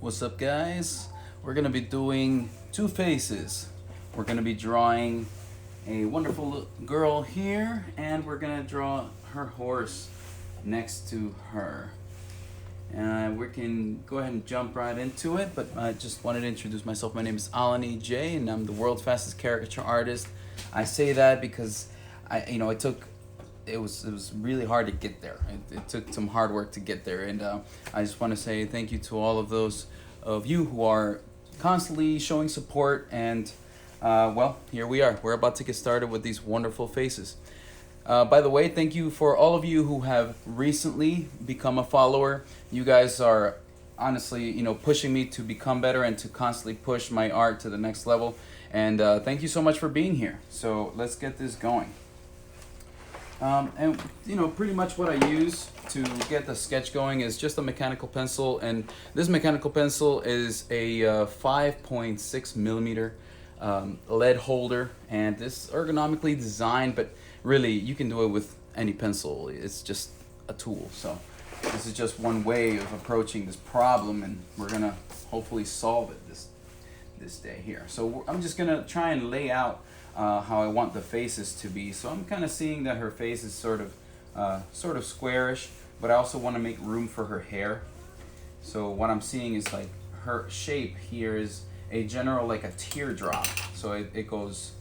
What's up, guys? We're gonna be doing two faces. We're gonna be drawing a wonderful girl here, and we're gonna draw her horse next to her. We can go ahead and jump right into it, but I just wanted to introduce myself. My name is Alani J, and I'm the world's fastest caricature artist. I say that because it was really hard to get there. It took some hard work to get there, and I just want to say thank you to all of those of you who are constantly showing support. And well, here we are. We're about to get started with these wonderful faces. By the way, thank you for all of you who have recently become a follower. You guys are honestly, pushing me to become better and to constantly push my art to the next level. And thank you so much for being here. So let's get this going. And pretty much what I use to get the sketch going is just a mechanical pencil, and this mechanical pencil is a 5.6 millimeter lead holder, and this ergonomically designed, but really you can do it with any pencil. It's just a tool. So this is just one way of approaching this problem, and we're gonna hopefully solve it this day here. So I'm just gonna try and lay out how I want the faces to be. So I'm kind of seeing that her face is sort of squarish, but I also want to make room for her hair. So what I'm seeing is like her shape here is a general, like a teardrop. So it goes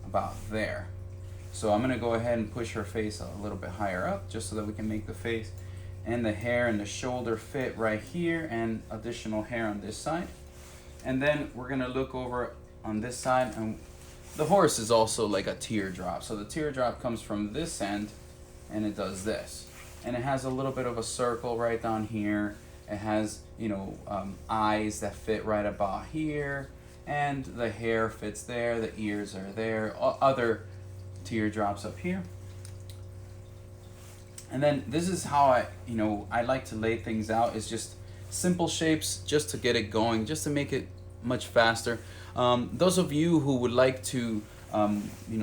about there. So I'm gonna go ahead and push her face a little bit higher up, just so that we can make the face and the hair and the shoulder fit right here, and additional hair on this side. And then we're gonna look over on this side, and the horse is also like a teardrop. So the teardrop comes from this end, and it does this, and it has a little bit of a circle right down here. It has eyes that fit right about here, and the hair fits there, the ears are there, other teardrops up here. And then this is how I like to lay things out, is just simple shapes, just to get it going, just to make it much faster. Those of you who would like to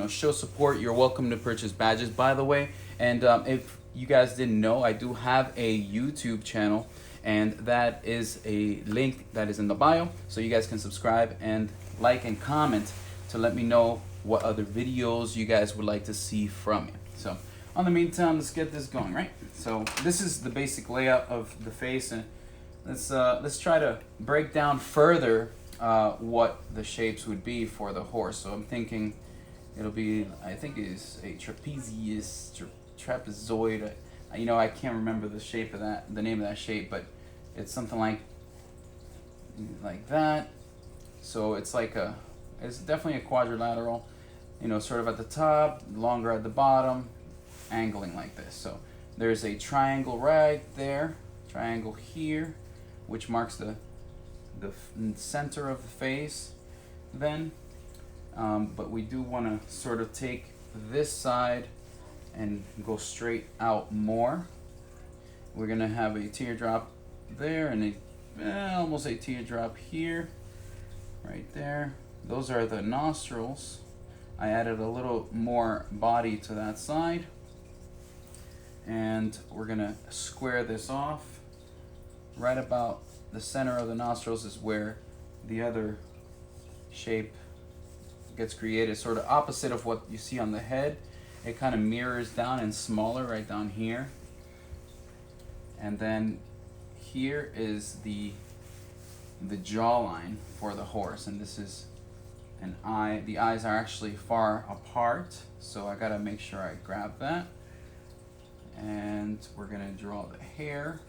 show support, you're welcome to purchase badges, by the way. And if you guys didn't know, I do have a YouTube channel, and that is a link that is in the bio, so you guys can subscribe and like and comment to let me know what other videos you guys would like to see from me. So in the meantime, let's get this going, right? So this is the basic layout of the face, and let's try to break down further what the shapes would be for the horse. So I'm thinking it'll be, I think it's a trapezoid. I can't remember the shape of that, the name of that shape, but it's something like that. So it's definitely a quadrilateral, sort of at the top, longer at the bottom, angling like this. So there's a triangle right there, triangle here, which marks the center of the face then, but we do want to sort of take this side and go straight out more. We're gonna have a teardrop there, and almost a teardrop here, right there. Those are the nostrils. I added a little more body to that side, and we're gonna square this off. Right about the center of the nostrils is where the other shape gets created, sort of opposite of what you see on the head. It kind of mirrors down and smaller right down here. And then here is the jawline for the horse, and this is an eye. The eyes are actually far apart, so I gotta make sure I grab that. And we're gonna draw the hair.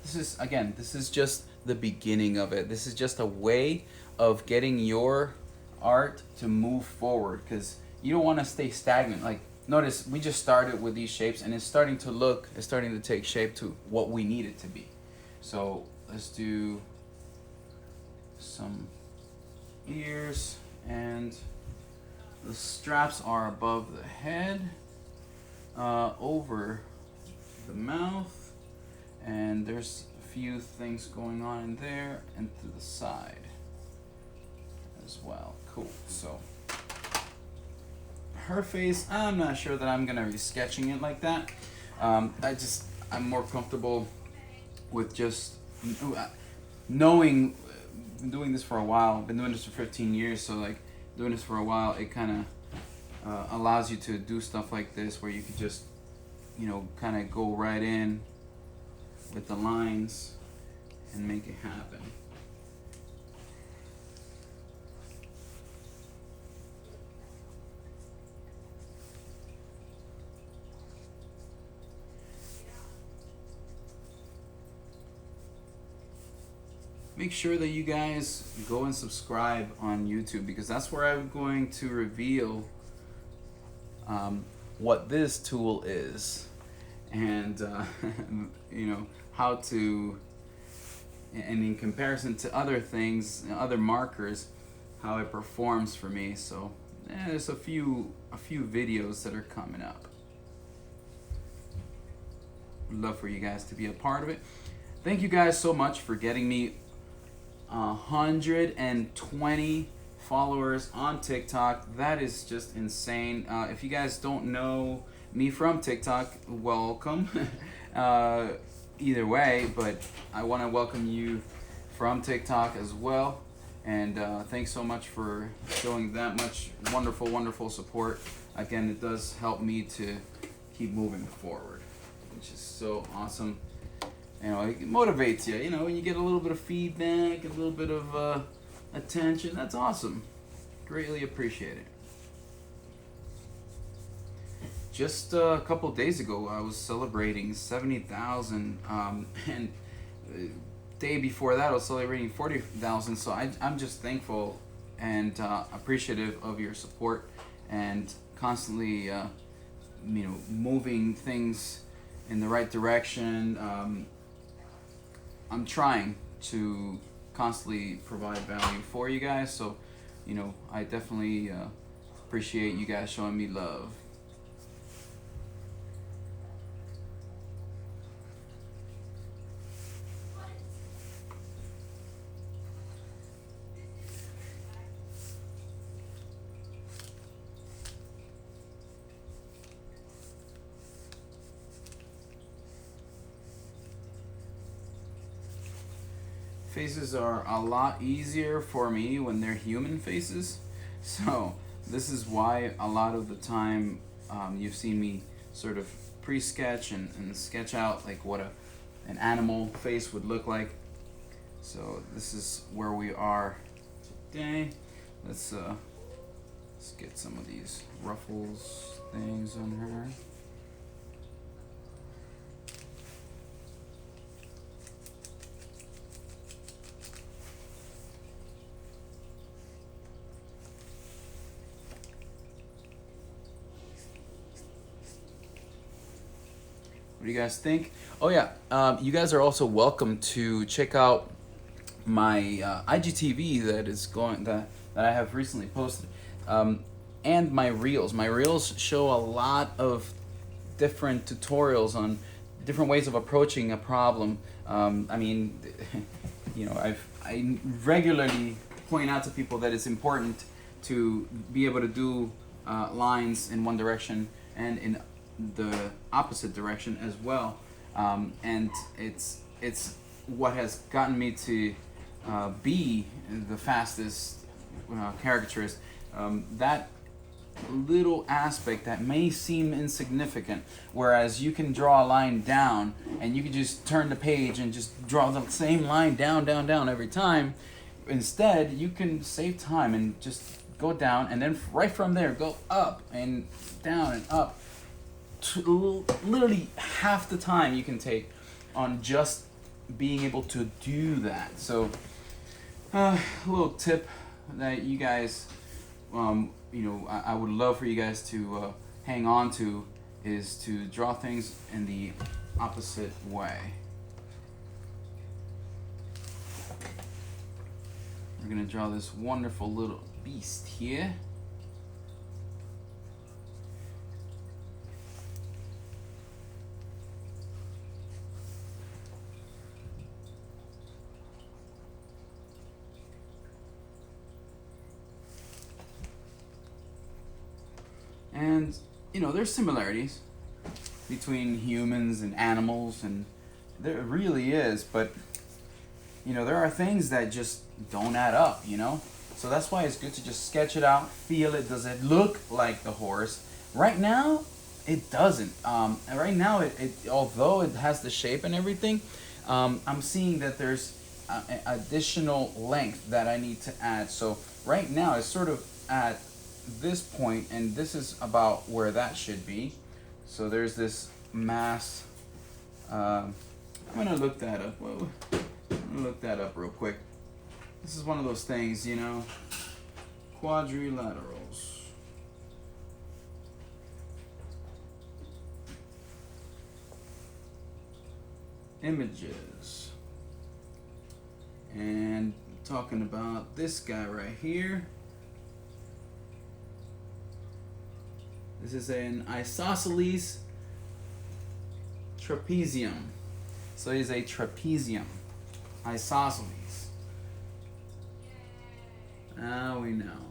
This is just the beginning of it. This is just a way of getting your art to move forward, because you don't want to stay stagnant. Like, notice we just started with these shapes, and it's starting to take shape to what we need it to be. So let's do some ears, and the straps are above the head, over the mouth. And there's a few things going on in there and to the side as well. Cool. So her face, I'm not sure that I'm gonna be sketching it like that. I'm more comfortable with just knowing, been doing this for a while. Been doing this for 15 years, so like doing this for a while, it kind of allows you to do stuff like this, where you could just, you know, kind of go right in with the lines and make it happen. Make sure that you guys go and subscribe on YouTube, because that's where I'm going to reveal what this tool is, and you know, how to, and in comparison to other things, other markers, how it performs for me. So there's a few videos that are coming up. Would love for you guys to be a part of it. Thank you guys so much for getting me 120 followers on TikTok. That is just insane. If you guys don't know me from TikTok, welcome. Either way, but I want to welcome you from TikTok as well. And thanks so much for showing that much wonderful support. Again, it does help me to keep moving forward, which is so awesome. You know, it motivates you. You know, when you get a little bit of feedback, a little bit of attention, that's awesome. Greatly appreciate it. Just a couple of days ago, I was celebrating 70,000, and the day before that, I was celebrating 40,000. So I'm just thankful and appreciative of your support, and constantly, you know, moving things in the right direction. I'm trying to constantly provide value for you guys, so you know, I definitely appreciate you guys showing me love. Faces are a lot easier for me when they're human faces, so this is why a lot of the time you've seen me sort of pre-sketch and sketch out like what an animal face would look like. So this is where we are today. Let's get some of these ruffles things on her. What do you guys think? Oh yeah, you guys are also welcome to check out my IGTV that I have recently posted, and my reels. My reels show a lot of different tutorials on different ways of approaching a problem. I mean, you know, I regularly point out to people that it's important to be able to do lines in one direction and in the opposite direction as well, and it's what has gotten me to be the fastest caricaturist. That little aspect that may seem insignificant, whereas you can draw a line down and you can just turn the page and just draw the same line down every time. Instead, you can save time and just go down, and then right from there go up and down and up. Literally half the time you can take on just being able to do that. So a little tip that you guys, you know, I would love for you guys to hang on to is to draw things in the opposite way. We're gonna draw this wonderful little beast here. And, you know, there's similarities between humans and animals, and there really is, but you know, there are things that just don't add up, you know? So that's why it's good to just sketch it out, feel it. Does it look like the horse? Right now, it doesn't. And right now, although it has the shape and everything, I'm seeing that there's additional length that I need to add. So right now, it's sort of at this point, and this is about where that should be. So there's this mass. I'm gonna look that up. I'm gonna look that up real quick. This is one of those things, you know, quadrilaterals. Images. And talking about this guy right here. This is an isosceles trapezium. So he's a trapezium. Isosceles. Now we know.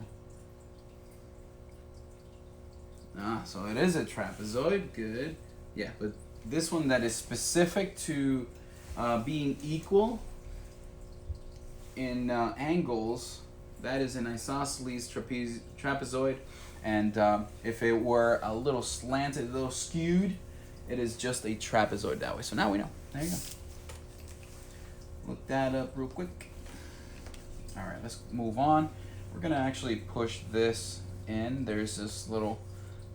So it is a trapezoid. Good. Yeah, but this one that is specific to being equal in angles, that is an isosceles trapezoid. And if it were a little slanted, a little skewed, it is just a trapezoid that way. So now we know. There you go. Look that up real quick. All right, let's move on. We're gonna actually push this in. There's this little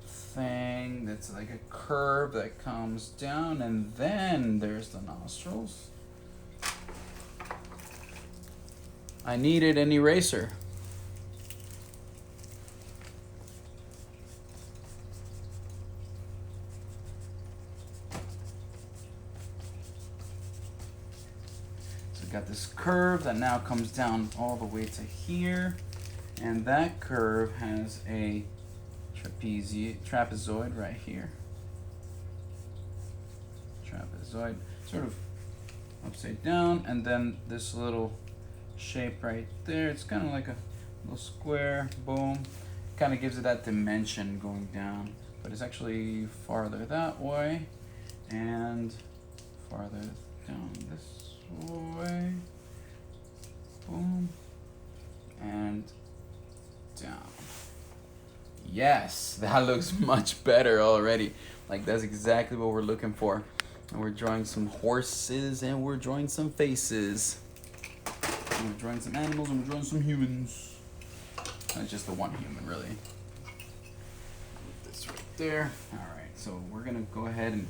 thing that's like a curve that comes down, and then there's the nostrils. I needed an eraser. Got this curve that now comes down all the way to here, and that curve has a trapezoid right here. Trapezoid, sort of upside down, and then this little shape right there. It's kind of like a little square. Boom, kind of gives it that dimension going down, but it's actually farther that way and farther down this way. Boom. And down. Yes, that looks much better already. Like, that's exactly what we're looking for. And we're drawing some horses, and we're drawing some faces. And we're drawing some animals, and we're drawing some humans. Not just the one human, really. Put this right there. Alright, so we're gonna go ahead and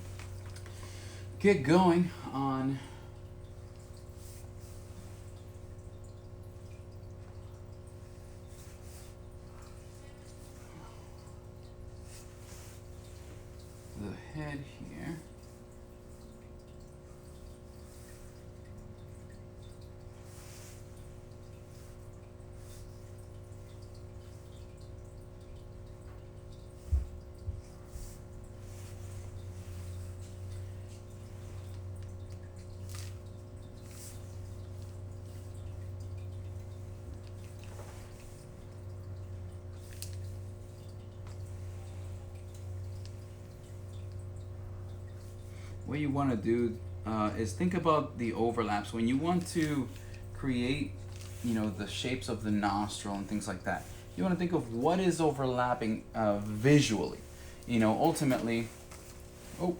get going on the head here. What you want to do is think about the overlaps. When you want to create, you know, the shapes of the nostril and things like that, you want to think of what is overlapping visually. You know, ultimately, oh,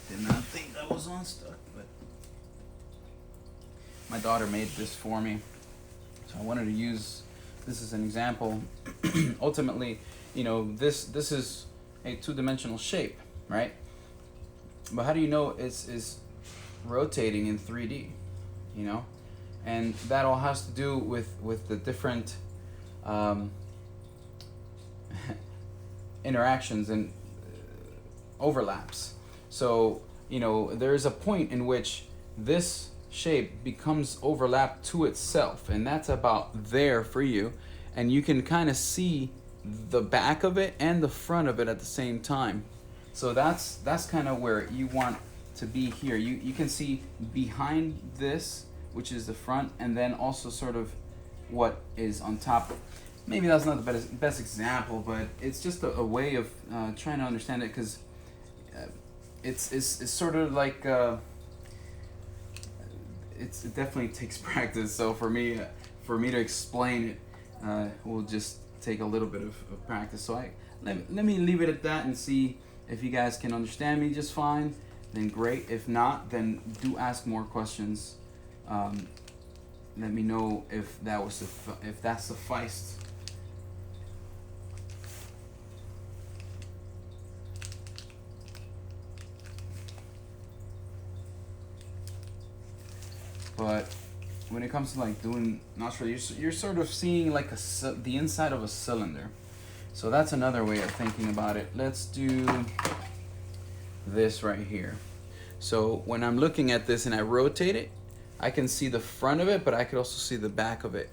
did not think that was on stuck, but my daughter made this for me, so I wanted to use this as an example. Ultimately, you know, this is a two-dimensional shape, right? But how do you know it's rotating in 3D, you know? And that all has to do with the different interactions and overlaps. So, you know, there's a point in which this shape becomes overlapped to itself, and that's about there for you. And you can kind of see the back of it and the front of it at the same time. So that's kind of where you want to be here. You can see behind this, which is the front, and then also sort of what is on top. Maybe that's not the best example, but it's just a way of trying to understand it, because it's sort of like it definitely takes practice. So for me to explain it will just take a little bit of practice. So let me leave it at that and see if you guys can understand me just fine. Then great. If not, then do ask more questions. Let me know if that sufficed. But when it comes to like doing nostrils, you're sort of seeing like the inside of a cylinder. So that's another way of thinking about it. Let's do this right here. So when I'm looking at this and I rotate it, I can see the front of it, but I could also see the back of it.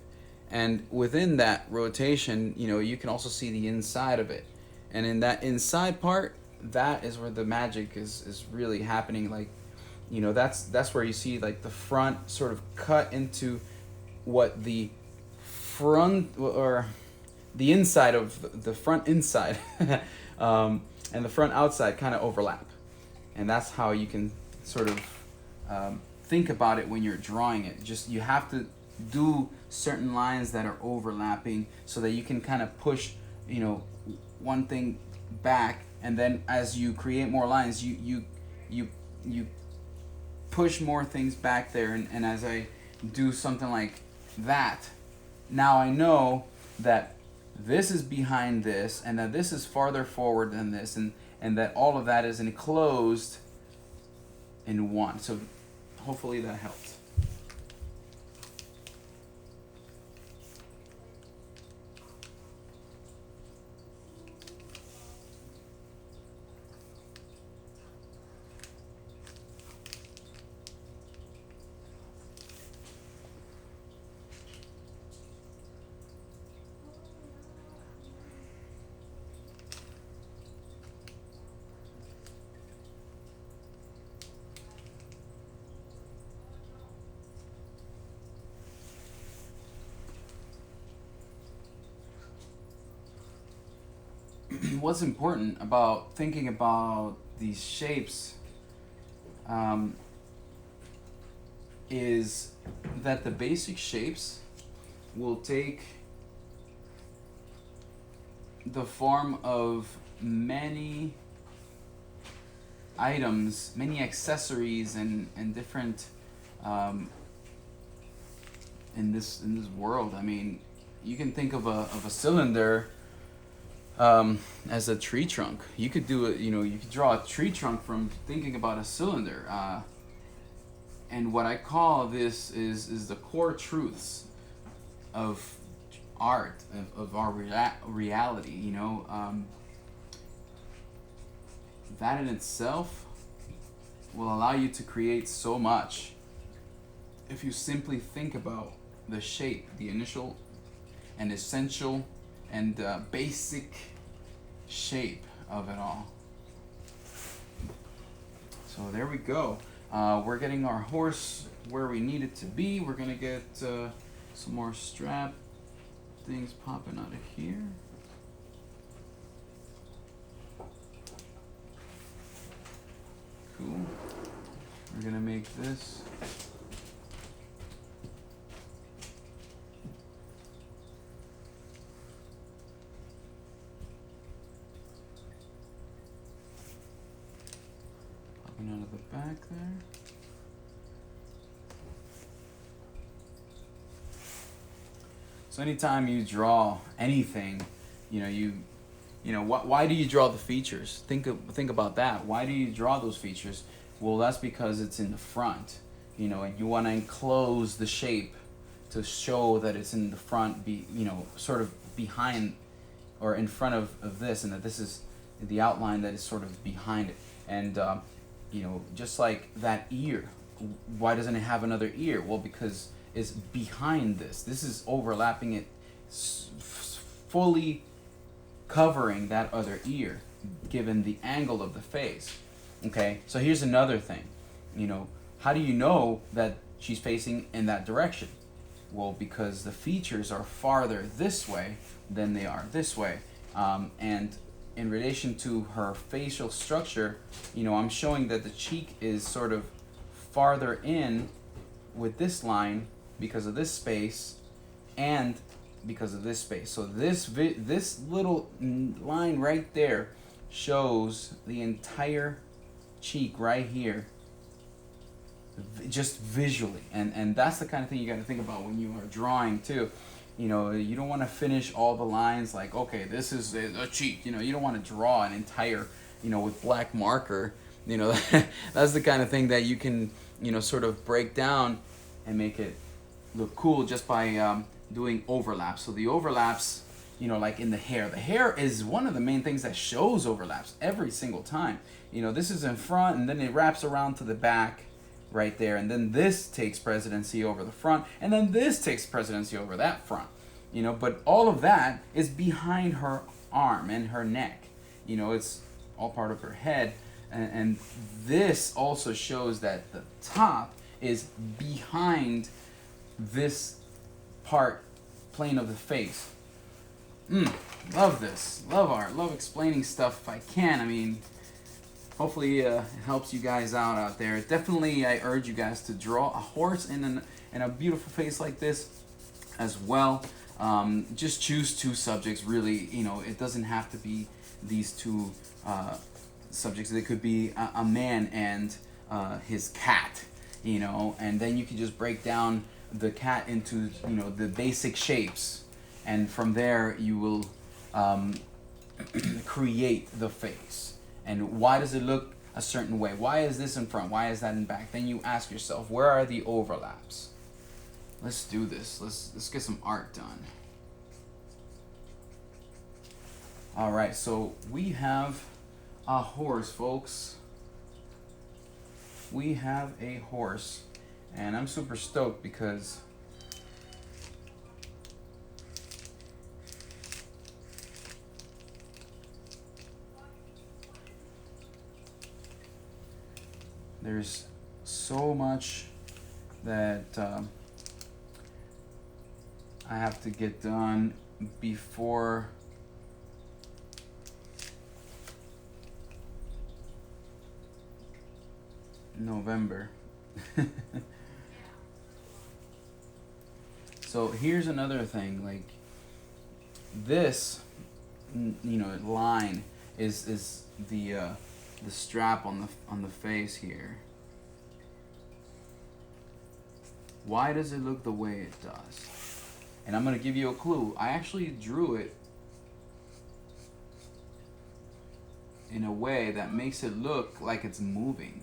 And within that rotation, you know, you can also see the inside of it. And in that inside part, that is where the magic is really happening. Like, you know, that's where you see like the front sort of cut into what the front or the inside of the front inside and the front outside kind of overlap. And that's how you can sort of think about it when you're drawing it. Just you have to do certain lines that are overlapping so that you can kind of push, you know, one thing back, and then as you create more lines, you push more things back there. And as I do something like that, now I know that this is behind this, and that this is farther forward than this, and that all of that is enclosed in one. So hopefully that helped. What's important about thinking about these shapes is that the basic shapes will take the form of many items, many accessories, and different in this world. I mean, you can think of a cylinder as a tree trunk. You could do it, you know, you could draw a tree trunk from thinking about a cylinder. And what I call this is the core truths of art, of our reality, you know. That in itself will allow you to create so much if you simply think about the shape, the initial and essential and basic shape of it all. So there we go. We're getting our horse where we need it to be. We're gonna get some more strap things popping out of here. Cool. We're gonna make this. Out of the back there. So anytime you draw anything, you know, why do you draw the features? Think about that. Why do you draw those features? Well, that's because it's in the front, you know, and you want to enclose the shape to show that it's in the front, you know, sort of behind or in front of this, and that this is the outline that is sort of behind it. And you know, just like that ear, why doesn't it have another ear? Well, because it's behind this. This is overlapping it, fully covering that other ear, given the angle of the face. Okay, so here's another thing. You know, how do you know that she's facing in that direction? Well, because the features are farther this way than they are this way. And in relation to her facial structure, you know, I'm showing that the cheek is sort of farther in with this line because of this space and because of this space. So this little line right there shows the entire cheek right here, just visually. And that's the kind of thing you got to think about when you are drawing too. You know, you don't want to finish all the lines like, okay, this is a cheek. You know, you don't want to draw an entire, you know, with black marker. You know, that's the kind of thing that you can, you know, sort of break down and make it look cool just by doing overlaps. So the overlaps, you know, like in the hair is one of the main things that shows overlaps every single time. You know, this is in front and then it wraps around to the back right there, and then this takes presidency over the front, and then this takes presidency over that front. You know, but all of that is behind her arm and her neck. You know, it's all part of her head. And this also shows that the top is behind this plane of the face. Love this. Love art. Love explaining stuff if I can. I mean, hopefully it helps you guys out there. Definitely, I urge you guys to draw a horse in a beautiful face like this as well. Just choose two subjects, really. You know, it doesn't have to be these two subjects. It could be a man and his cat, you know, and then you can just break down the cat into, you know, the basic shapes, and from there you will create the face. And why does it look a certain way? Why is this in front? Why is that in back? Then you ask yourself, where are the overlaps? Let's do this. Let's get some art done. All right, so we have a horse, folks. We have a horse, and I'm super stoked because there's so much that I have to get done before November. So here's another thing, like this, you know, line is the strap on the face here. Why does it look the way it does? And I'm gonna give you a clue. I actually drew it in a way that makes it look like it's moving.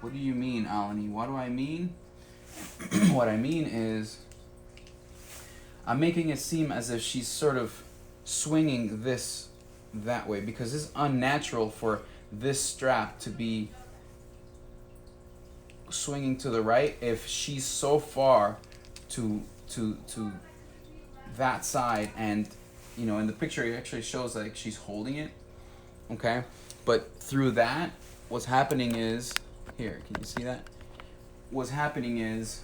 What do you mean, Alani? What do I mean? What I mean is, I'm making it seem as if she's sort of swinging this that way, because it's unnatural for this strap to be swinging to the right if she's so far to that side. And you know, in the picture it actually shows like she's holding it, okay? But through that, what's happening is, here, can you see that? What's happening is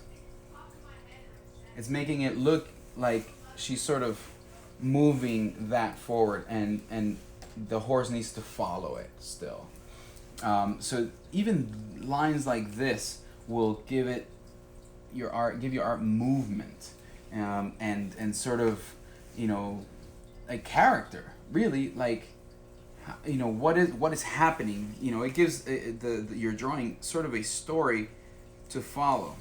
it's making it look like she's sort of moving that forward, and the horse needs to follow it still. So even lines like this will give your art movement, and sort of, you know, a character, really, like, you know, what is happening. You know, it gives your drawing sort of a story to follow.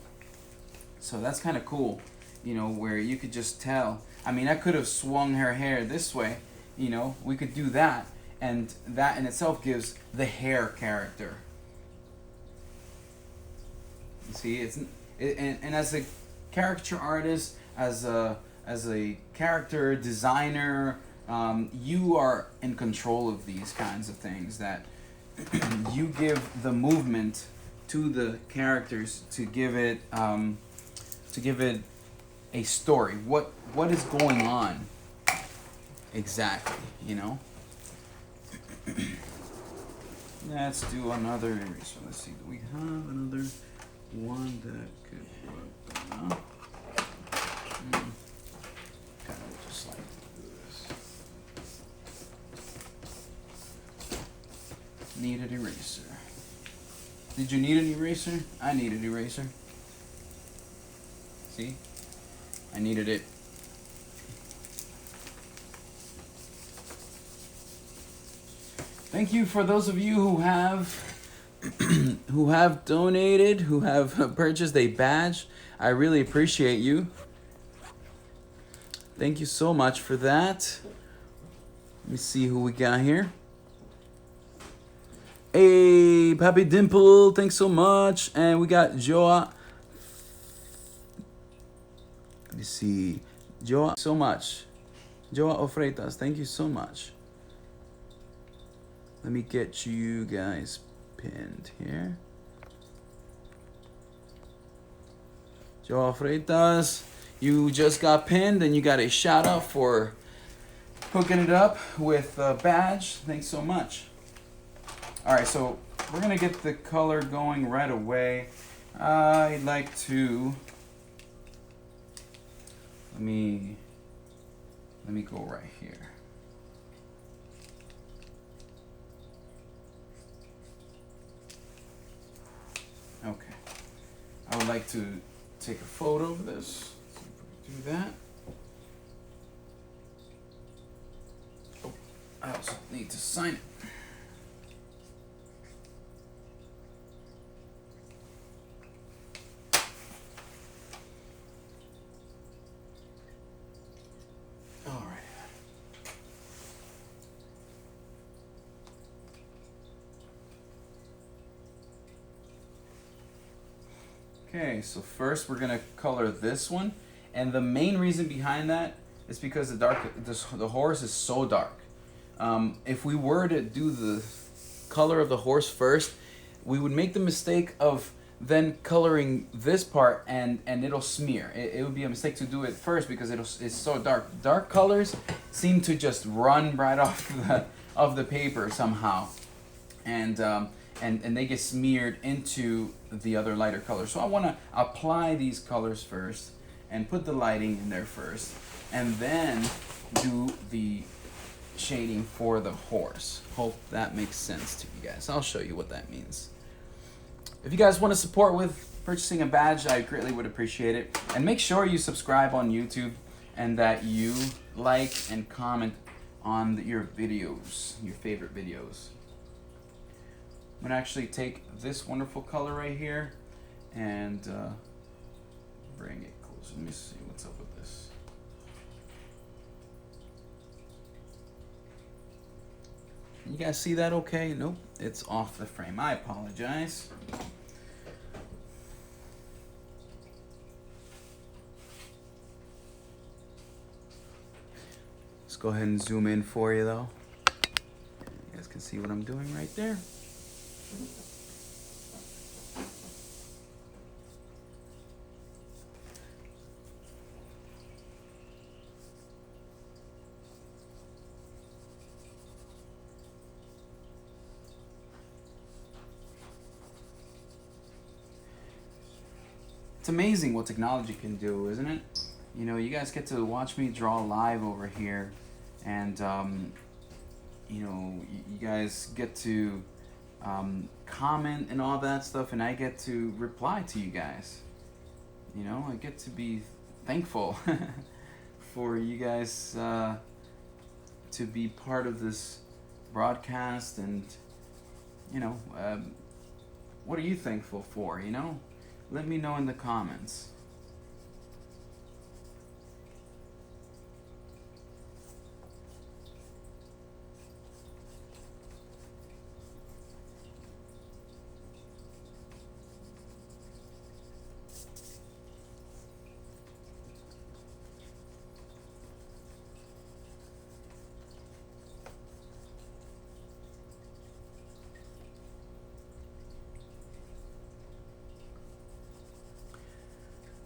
So that's kind of cool, you know, where you could just tell. I mean, I could have swung her hair this way, you know, we could do that, and that in itself gives the hair character. You see, and as a caricature artist, as a character designer, you are in control of these kinds of things, that you give the movement to the characters to give it a story. What is going on exactly, you know? Let's do another eraser. Let's see, do we have another one that could work? Kind of just like to do this. Need an eraser. Did you need an eraser? I need an eraser. See? I needed it. Thank you for those of you who have who have donated, who have purchased a badge. I really appreciate you. Thank you so much for that. Let me see who we got here. Hey, Pappy Dimple, thanks so much. And we got Joa. Let me see. Joa, so much. Joa Ofreitas, thank you so much. Let me get you guys pinned here. Joa Freitas, you just got pinned and you got a shout out for hooking it up with a badge. Thanks so much. All right, so we're gonna get the color going right away. I'd like to, let me go right here. Okay, I would like to take a photo of this. So if we do that. Oh, I also need to sign it. All right. Okay, so first we're gonna color this one, and the main reason behind that is because the horse is so dark. If we were to do the color of the horse first, we would make the mistake of then coloring this part and it'll smear. It would be a mistake to do it first because it's so dark. Dark colors seem to just run right off of the paper somehow, and they get smeared into the other lighter colors. So I want to apply these colors first and put the lighting in there first, and then do the shading for the horse. Hope that makes sense to you guys. I'll show you what that means. If you guys want to support with purchasing a badge, I greatly would appreciate it. And make sure you subscribe on YouTube and that you like and comment on your videos, your favorite videos. I'm gonna actually take this wonderful color right here and bring it closer. Let me see what's up with this. You guys see that okay? Nope, it's off the frame. I apologize. Let's go ahead and zoom in for you though. You guys can see what I'm doing right there. It's amazing what technology can do, isn't it? You know, you guys get to watch me draw live over here, and you know, you guys get to comment and all that stuff, and I get to reply to you guys. You know, I get to be thankful for you guys to be part of this broadcast, and you know, what are you thankful for, you know? Let me know in the comments.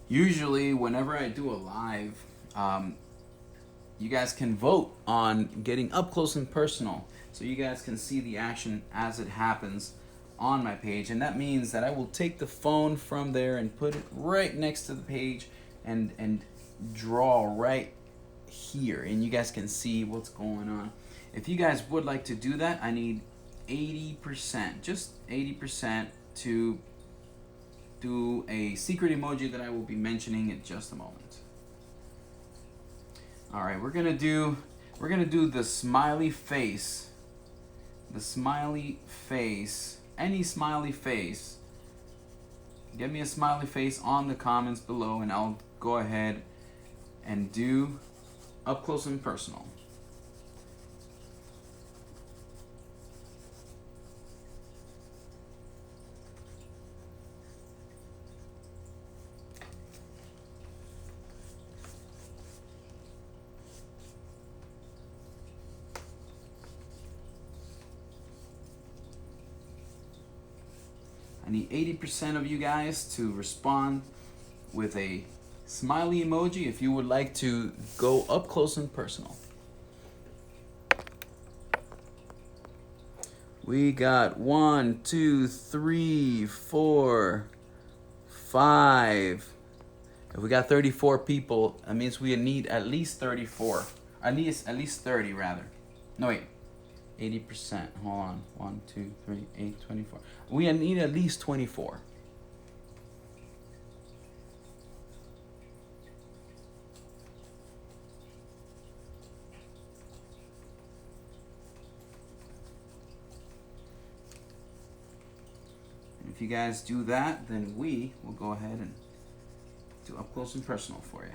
Usually, whenever I do a live, you guys can vote on getting up close and personal, so you guys can see the action as it happens on my page. And that means that I will take the phone from there and put it right next to the page and draw right here, and you guys can see what's going on. If you guys would like to do that, I need 80%, just 80% to do a secret emoji that I will be mentioning in just a moment. All right, we're gonna do the smiley face. The smiley face, any smiley face. Give me a smiley face on the comments below, and I'll go ahead and do up close and personal. I need 80% of you guys to respond with a smiley emoji if you would like to go up close and personal. We got 1, 2, 3, 4, 5. If we got 34 people, that means we need at least 34. At least 30 rather. No wait. 80%. Hold on. 1, 2, 3, 8, 24. We need at least 24. And if you guys do that, then we will go ahead and do up close and personal for you.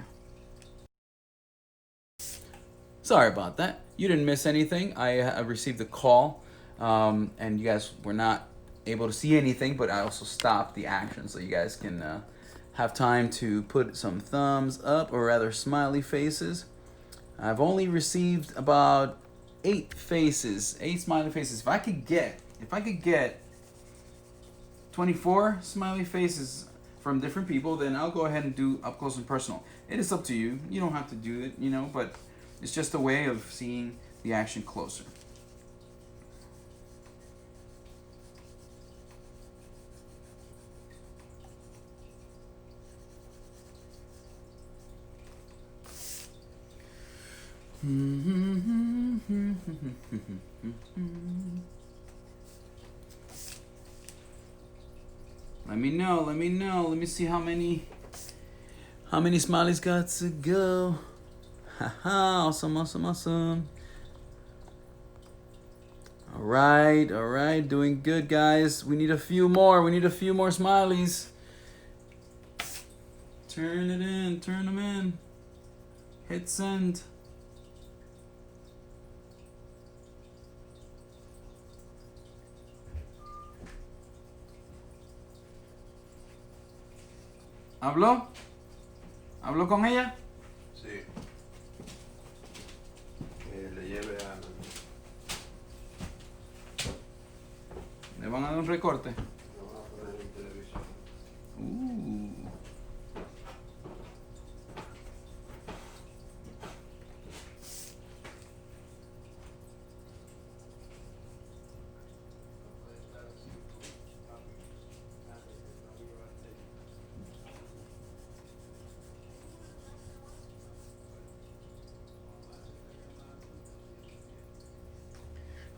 Sorry about that. You didn't miss anything. I received a call, and you guys were not able to see anything, but I also stopped the action so you guys can have time to put some thumbs up, or rather smiley faces. I've only received about 8 smiley faces. If I could get 24 smiley faces from different people, then I'll go ahead and do up close and personal. It is up to you. You don't have to do it, you know, but it's just a way of seeing the action closer. Let me know. Let me see how many smileys got to go. Haha, awesome. All right, doing good, guys. We need a few more smileys. Turn them in. Hit send. ¿Habló con ella? Sí. Que le lleve a... ¿Le van a dar un recorte? Lo van a poner en televisión.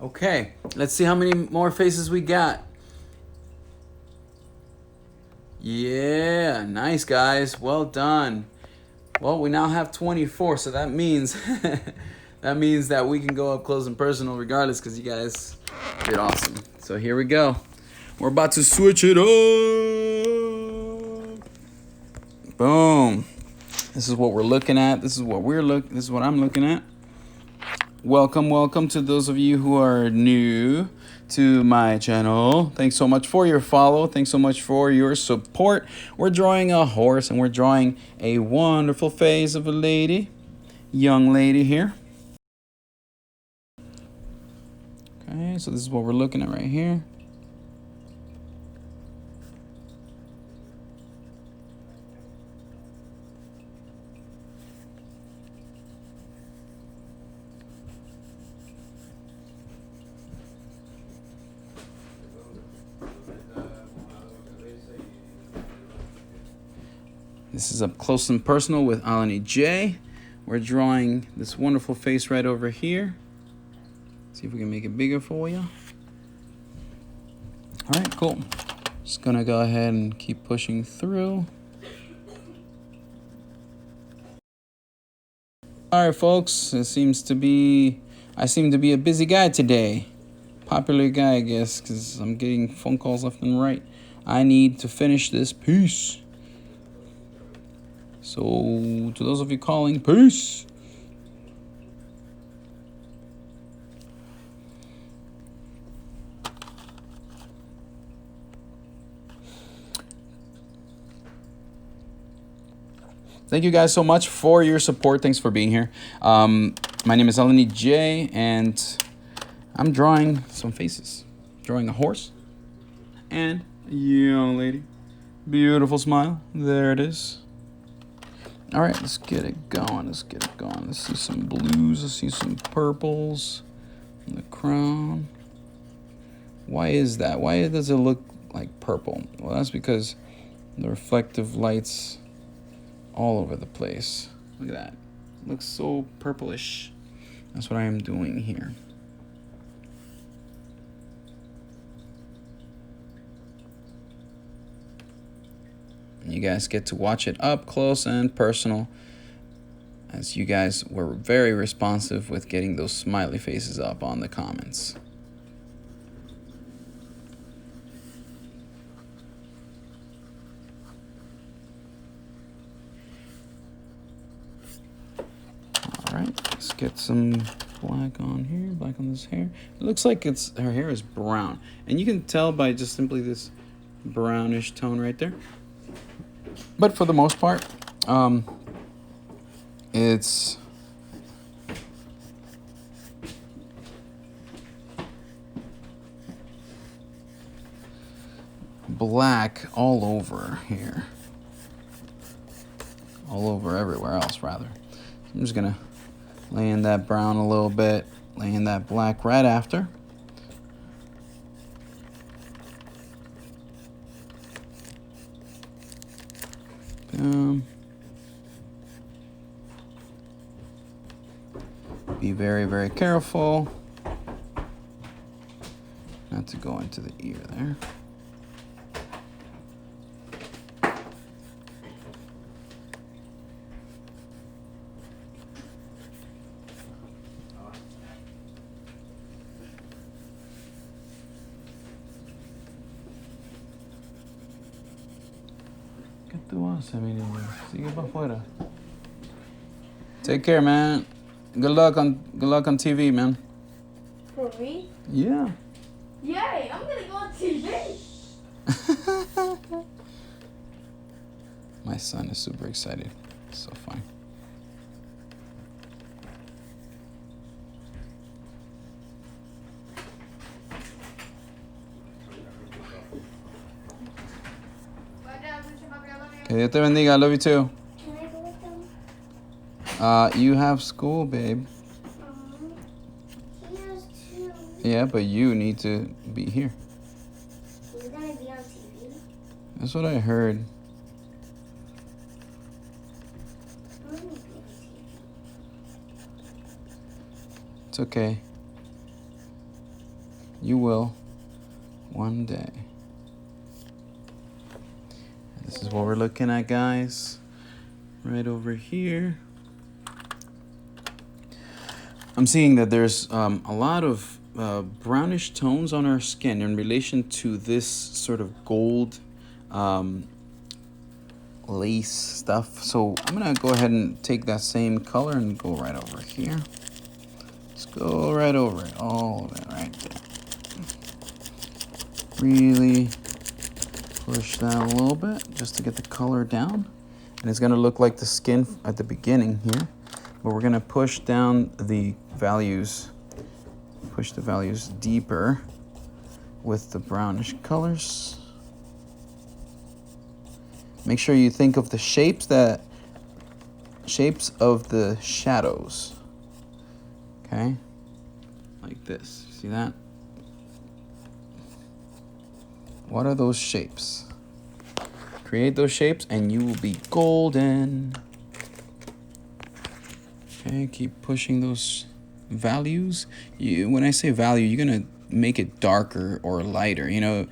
Okay, let's see how many more faces we got. Yeah, nice, guys. Well done. Well, we now have 24, so that means that we can go up close and personal regardless, because you guys did awesome. So here we go. We're about to switch it up. Boom. This is what we're looking at. This is what I'm looking at. Welcome to those of you who are new to my channel. Thanks so much for your follow. Thanks so much for your support. We're drawing a horse, and we're drawing a wonderful face of a lady, young lady here. Okay, so this is what we're looking at right here. This is up close and personal with Alani J. We're drawing this wonderful face right over here. See if we can make it bigger for you. All right, cool. Just gonna go ahead and keep pushing through. All right, folks, I seem to be a busy guy today. Popular guy, I guess, because I'm getting phone calls left and right. I need to finish this piece. So, to those of you calling, peace. Thank you guys so much for your support. Thanks for being here. My name is Alani J, and I'm drawing some faces. Drawing a horse and a young lady. Beautiful smile. There it is. All right, let's get it going. Let's see some blues. Let's see some purples on the crown. Why is that? Why does it look like purple? Well, that's because the reflective lights all over the place. Look at that. It looks so purplish. That's what I am doing here. You guys get to watch it up close and personal, as you guys were very responsive with getting those smiley faces up on the comments. All right, let's get some black on here, black on this hair. It looks like her hair is brown, and you can tell by just simply this brownish tone right there. But for the most part, it's black all over here. All over everywhere else, rather. I'm just gonna lay in that brown a little bit, lay in that black right after. Be very, very careful not to go into the ear there. ¿Qué tú haces, mi niño? Sigue para afuera. Take care, man. Good luck on TV, man. For me? Yeah. Yay, I'm gonna go on TV. My son is super excited. It's so fun. Que Dios te bendiga. I love you too. Can I go with them? You have school, babe. He has two. Yeah, but you need to be here. He's gonna be on TV. That's what I heard. I'm gonna be on TV. It's okay. You will. One day. This is what we're looking at, guys. Right over here. I'm seeing that there's a lot of brownish tones on our skin in relation to this sort of gold lace stuff. So I'm gonna go ahead and take that same color and go right over here. Let's go right over it, all of it right there. Really push that a little bit just to get the color down. And it's gonna look like the skin at the beginning here. But we're gonna push down the values, push the values deeper with the brownish colors. Make sure you think of the shapes of the shadows. Okay? Like this. See that? What are those shapes? Create those shapes and you will be golden. Okay, keep pushing those values. When I say value, you're gonna make it darker or lighter. You know,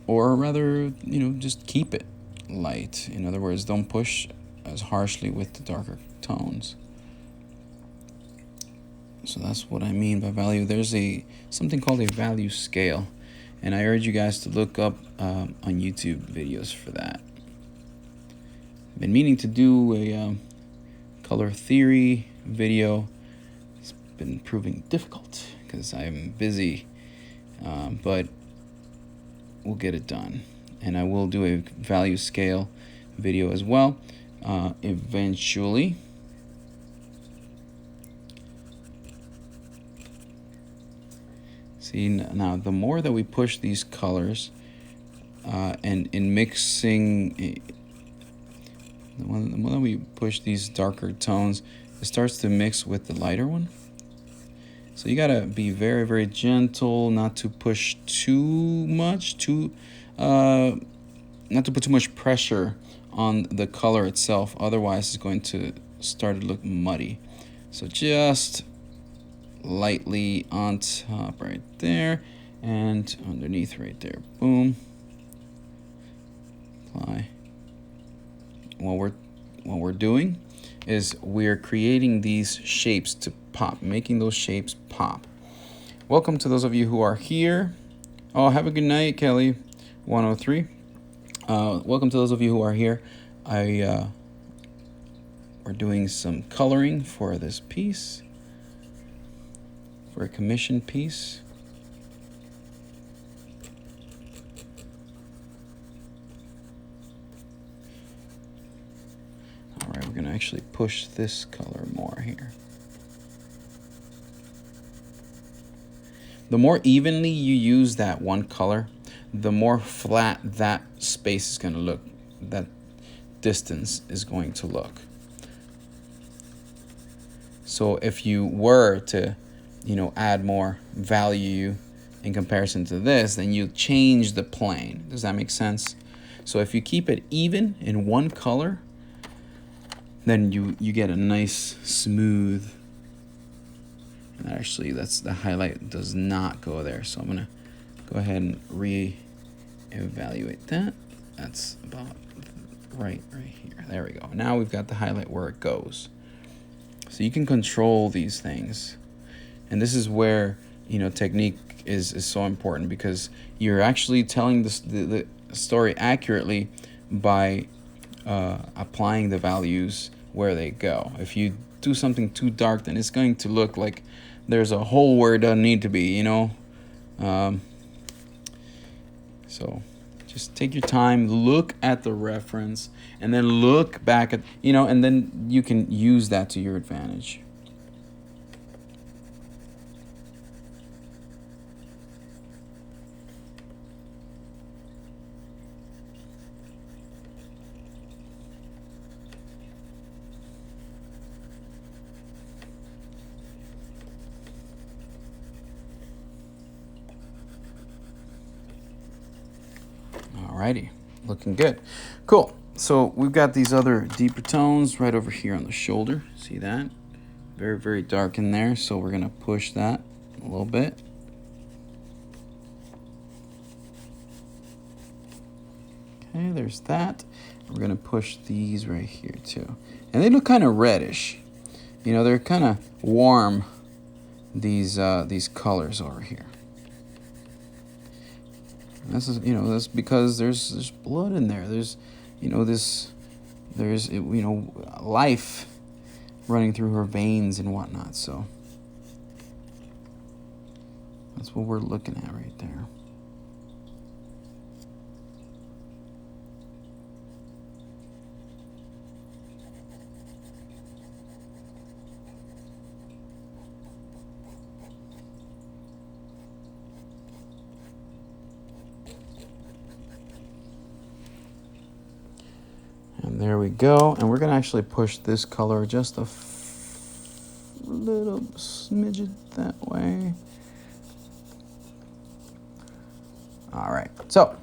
or rather, you know, just keep it light. In other words, don't push as harshly with the darker tones. So that's what I mean by value. There's something called a value scale, and I urge you guys to look up on YouTube videos for that. Been meaning to do a color theory video. It's been proving difficult because I'm busy, but we'll get it done. And I will do a value scale video as well eventually. See, now the more that we push these colors and in mixing, the more that we push these darker tones, it starts to mix with the lighter one. So you gotta be very, very gentle, not to push too much, not to put too much pressure on the color itself. Otherwise, it's going to start to look muddy. So just lightly on top right there, and underneath right there. Boom. Apply. What we're doing is we're creating these shapes to pop, making those shapes pop. Welcome to those of you who are here. Oh, have a good night, Kelly 103. Welcome to those of you who are here. We're doing some coloring for this piece, for a commission piece. All right, we're gonna actually push this color more here. The more evenly you use that one color, the more flat that space is gonna look, that distance is going to look. So if you were to, you know, add more value in comparison to this, then you change the plane. Does that make sense? So if you keep it even in one color, then you get a nice smooth. And actually, that's the highlight does not go there. So I'm gonna go ahead and re-evaluate that. That's about right here. There we go. Now we've got the highlight where it goes. So you can control these things. And this is where, you know, technique is so important, because you're actually telling the story accurately by applying the values where they go. If you do something too dark, then it's going to look like there's a hole where it doesn't need to be, you know. So just take your time, look at the reference, and then look back at, you know, and then you can use that to your advantage. Alrighty, looking good. Cool. So we've got these other deeper tones right over here on the shoulder. See that? Very, very dark in there. So we're gonna push that a little bit. Okay, there's that. We're gonna push these right here too. And they look kind of reddish. You know, they're kind of warm, these colors over here. This is, you know, that's because there's blood in there. There's, you know, there's you know, life running through her veins and whatnot. So that's what we're looking at right there. And there we go. And we're going to actually push this color just a little smidget that way. All right. So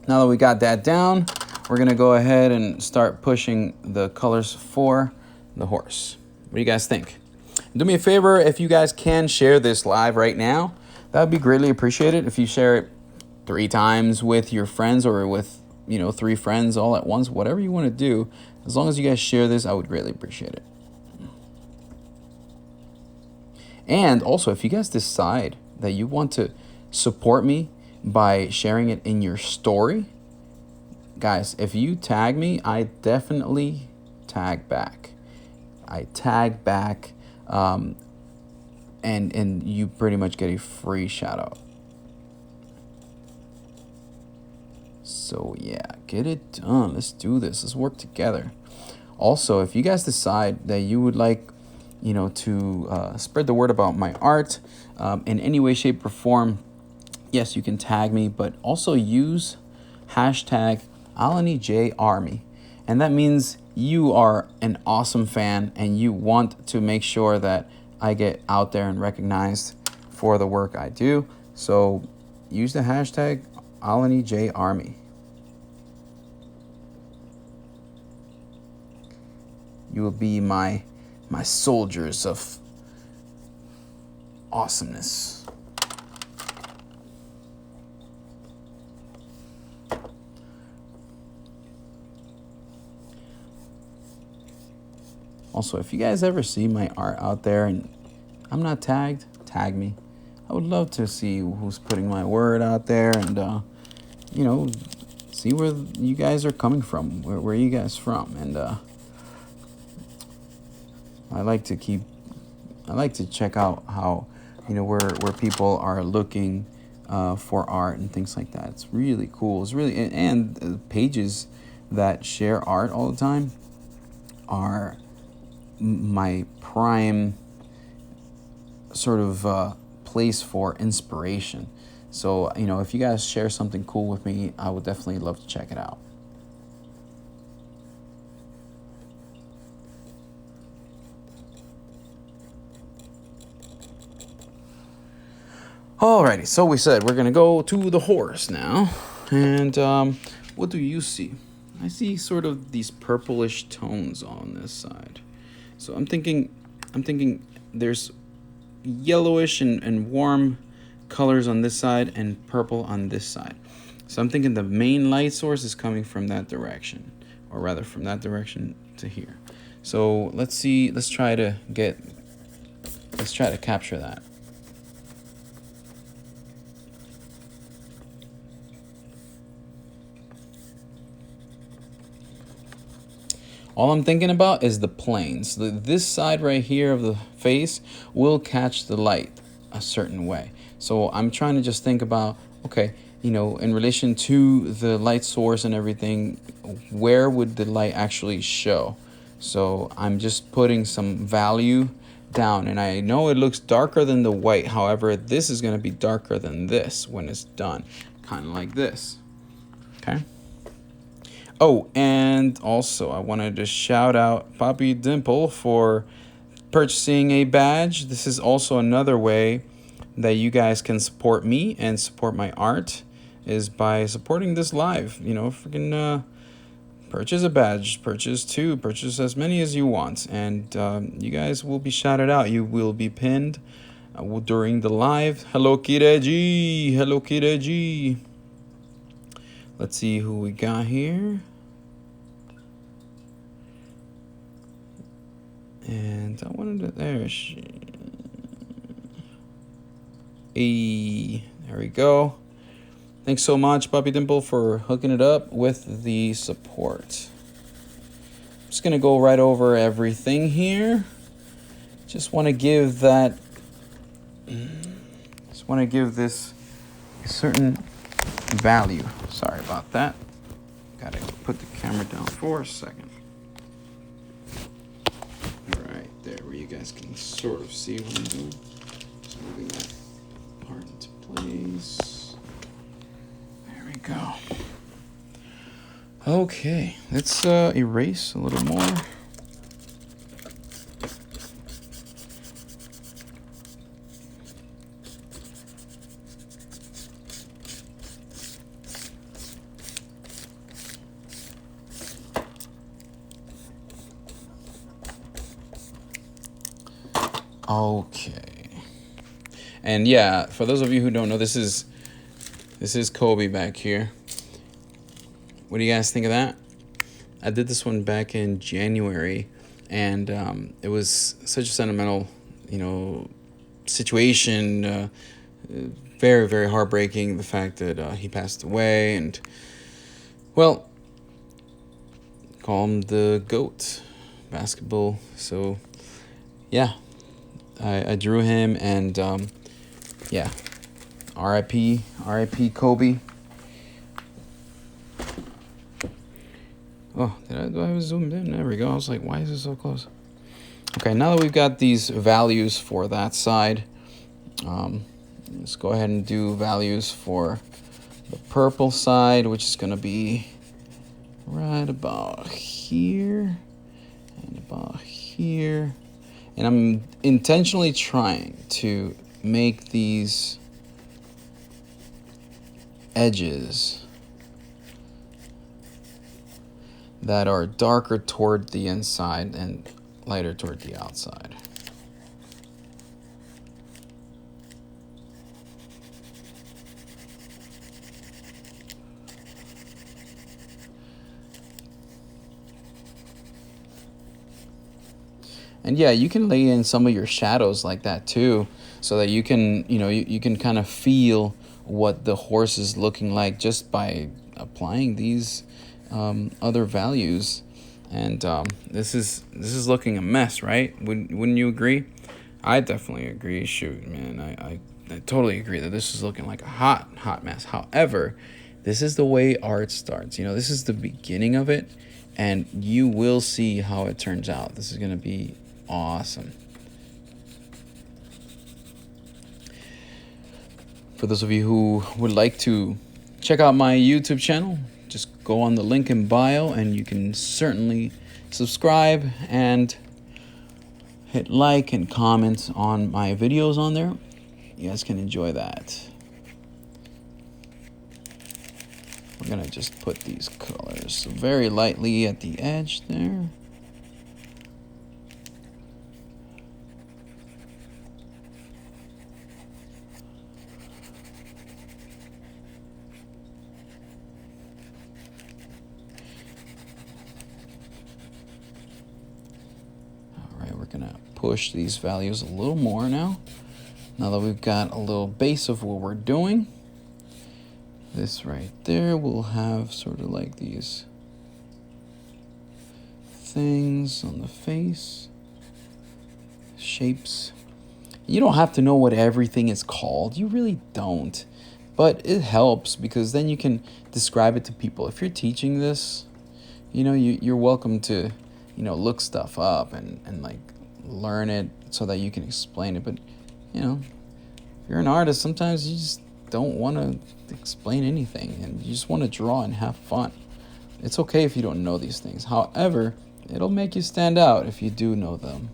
now that we got that down, we're going to go ahead and start pushing the colors for the horse. What do you guys think? Do me a favor, if you guys can share this live right now, that would be greatly appreciated. If you share it 3 times with your friends or with, 3 friends all at once, whatever you want to do. As long as you guys share this, I would greatly appreciate it. And also, if you guys decide that you want to support me by sharing it in your story, guys, if you tag me, I definitely tag back. I tag back, and you pretty much get a free shout out. So yeah, get it done. Let's do this. Let's work together. Also, if you guys decide that you would like, to spread the word about my art in any way, shape, or form, yes, you can tag me, but also use hashtag Alani J Army. And that means you are an awesome fan and you want to make sure that I get out there and recognized for the work I do. So use the hashtag Alani J Army. You will be my soldiers of awesomeness. Also, if you guys ever see my art out there and I'm not tagged, tag me. I would love to see who's putting my word out there and, see where you guys are coming from. Where are you guys from? And I like to check out how, where people are looking for art and things like that. It's really cool. It's really, and pages that share art all the time are my prime sort of place for inspiration. So, if you guys share something cool with me, I would definitely love to check it out. Alrighty, so we said we're gonna go to the horse now, and what do you see? I see sort of these purplish tones on this side. So I'm thinking there's yellowish and warm colors on this side and purple on this side. So I'm thinking the main light source is coming from that direction, or rather from that direction to here. So let's see, let's try to capture that. All I'm thinking about is the planes. This side right here of the face will catch the light a certain way. So I'm trying to just think about, okay, in relation to the light source and everything, where would the light actually show? So I'm just putting some value down, and I know it looks darker than the white. However, this is going to be darker than this when it's done, kind of like this. Okay. Oh, and also I wanted to shout out Papi Dimple for purchasing a badge. This is also another way that you guys can support me and support my art, is by supporting this live. Freaking purchase a badge, purchase 2, purchase as many as you want, and you guys will be shouted out. You will be pinned during the live. Hello, Kireji. Hello, Kireji. Let's see who we got here. And I wanted to, there we go. Thanks so much, Papi Dimple, for hooking it up with the support. I'm just going to go right over everything here. Just want to give this a certain value. Sorry about that. Gotta put the camera down for a second. Right there, where you guys can sort of see what I'm doing. Just moving that part into place. There we go. Okay, let's erase a little more. Okay. And yeah, for those of you who don't know, this is This is Kobe back here. What do you guys think of that? I did this one back in January, and it was such a sentimental, situation. Very, very heartbreaking, the fact that he passed away, and, well, call him the GOAT basketball. So, yeah, I drew him, and, yeah, R.I.P. Kobe. Oh, do I have zoomed in? There we go. I was like, why is it so close? Okay, now that we've got these values for that side, let's go ahead and do values for the purple side, which is going to be right about here and about here. And I'm intentionally trying to make these edges that are darker toward the inside and lighter toward the outside. And yeah, you can lay in some of your shadows like that too, so that you can, you can kind of feel what the horse is looking like just by applying these other values. And this is looking a mess, right? Wouldn't you agree? I definitely agree. Shoot, man, I totally agree that this is looking like a hot mess. However, this is the way art starts. This is the beginning of it, and you will see how it turns out. This is gonna be awesome. For those of you who would like to check out my YouTube channel, just go on the link in bio, and you can certainly subscribe and hit like and comment on my videos on there. You guys can enjoy that. We're gonna just put these colors very lightly at the edge there. Gonna push these values a little more now that we've got a little base of what we're doing. This right there will have sort of like these things on the face, shapes. You don't have to know what everything is called. You really don't, but it helps because then you can describe it to people. If you're teaching this, you're welcome to look stuff up and like learn it so that you can explain it. But if you're an artist, sometimes you just don't want to explain anything and you just want to draw and have fun. It's okay if you don't know these things. However, it'll make you stand out if you do know them,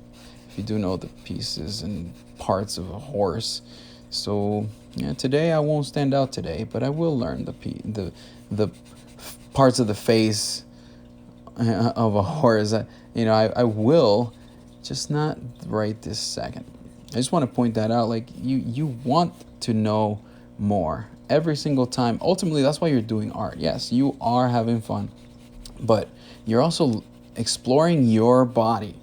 if you do know the pieces and parts of a horse. So today I won't stand out today, but I will learn the parts of the face of a horse. I will, just not right this second. I just want to point that out. Like you want to know more every single time. Ultimately, that's why you're doing art. Yes, you are having fun, but you're also exploring your body.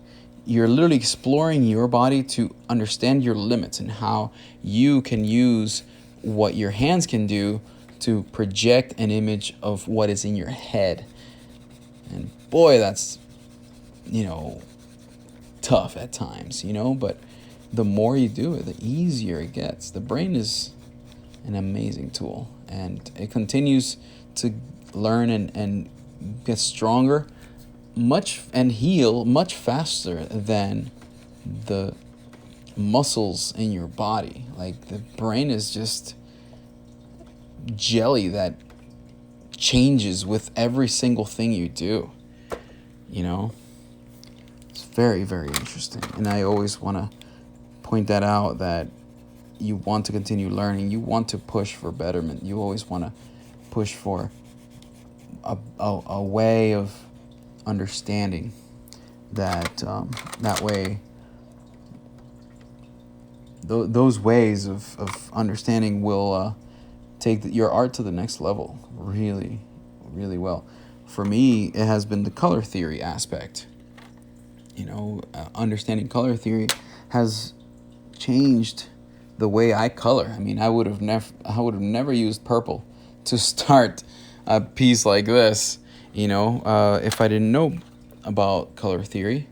You're literally exploring your body to understand your limits and how you can use what your hands can do to project an image of what is in your head. And boy, that's tough at times, but the more you do it, the easier it gets. The brain is an amazing tool, and it continues to learn and get stronger and heal much faster than the muscles in your body. Like the brain is just jelly that changes with every single thing you do. It's very, very interesting. And I always want to point that out, that you want to continue learning. You want to push for betterment. You always want to push for a way of understanding that that way, those ways of understanding will take your art to the next level really, really well. For me, it has been the color theory aspect. You know, understanding color theory has changed the way I color. I mean, I would have never used purple to start a piece like this, you know, if I didn't know about color theory.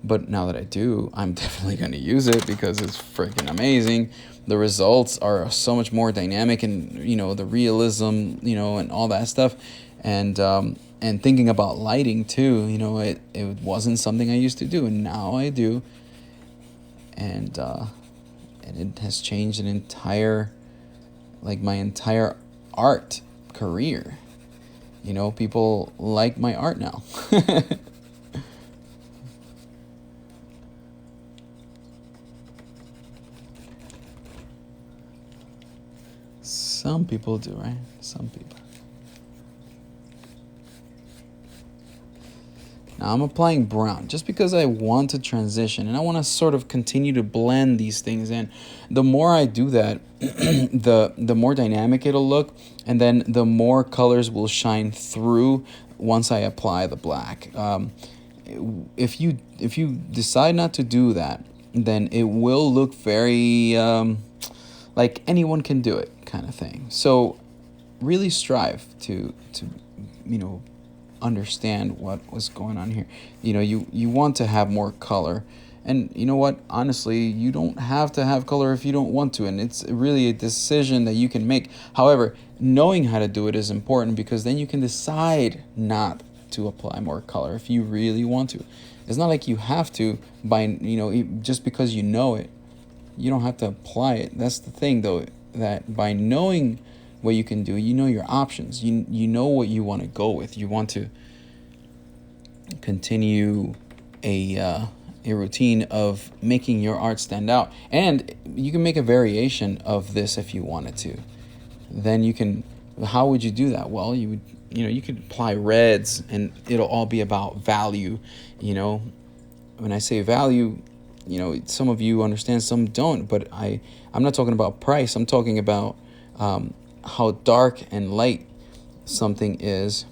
But now that I do, I'm definitely going to use it because it's freaking amazing. The results are so much more dynamic, and, you know, the realism, you know, and all that stuff. And thinking about lighting too, you know, it wasn't something I used to do, and now I do. And it has changed my entire art career. You know, people like my art now. Some people do, right? Some people. Now I'm applying brown just because I want to transition and I want to sort of continue to blend these things in. The more I do that, the more dynamic it'll look, and then the more colors will shine through once I apply the black. If you decide not to do that, then it will look very like anyone can do it kind of thing. So really strive to you know, understand what was going on here. You know, you want to have more color, and you know what, honestly, you don't have to have color if you don't want to, and it's really a decision that you can make. However, knowing how to do it is important, because then you can decide not to apply more color if you really want to. It's not like you have to, by, you know, just because you know it, you don't have to apply it. That's the thing, though, that by knowing what you can do, you know your options, you know what you want to go with. You want to continue a routine of making your art stand out, and you can make a variation of this if you wanted to. Then you can, how would you do that? Well, you could apply reds, and it'll all be about value. You know, when I say value, you know, some of you understand, some don't, but I'm not talking about price. I'm talking about how dark and light something is,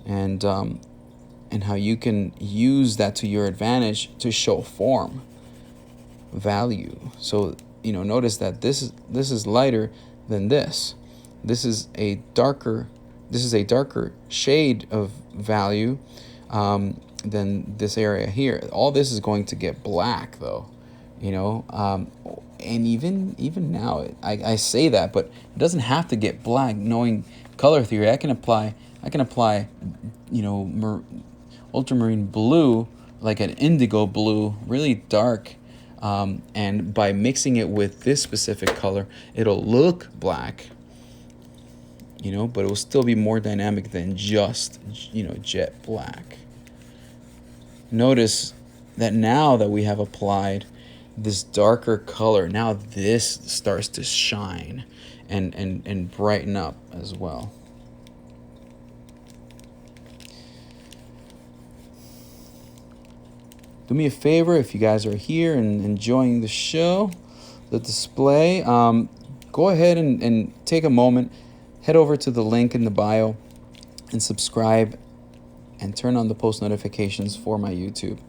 and how you can use that to your advantage to show form, value. So, you know, notice that this is lighter than this. This is a darker shade of value than this area here. All this is going to get black, though, you know. And even now, I say that, but it doesn't have to get black. Knowing color theory, I can apply, you know, ultramarine blue, like an indigo blue, really dark, and by mixing it with this specific color, it'll look black, you know, but it will still be more dynamic than just, you know, jet black. Notice that now that we have applied this darker color, now this starts to shine and brighten up as well. Do me a favor, if you guys are here and enjoying the show, the display, go ahead and take a moment, head over to the link in the bio and subscribe and turn on the post notifications for my YouTube.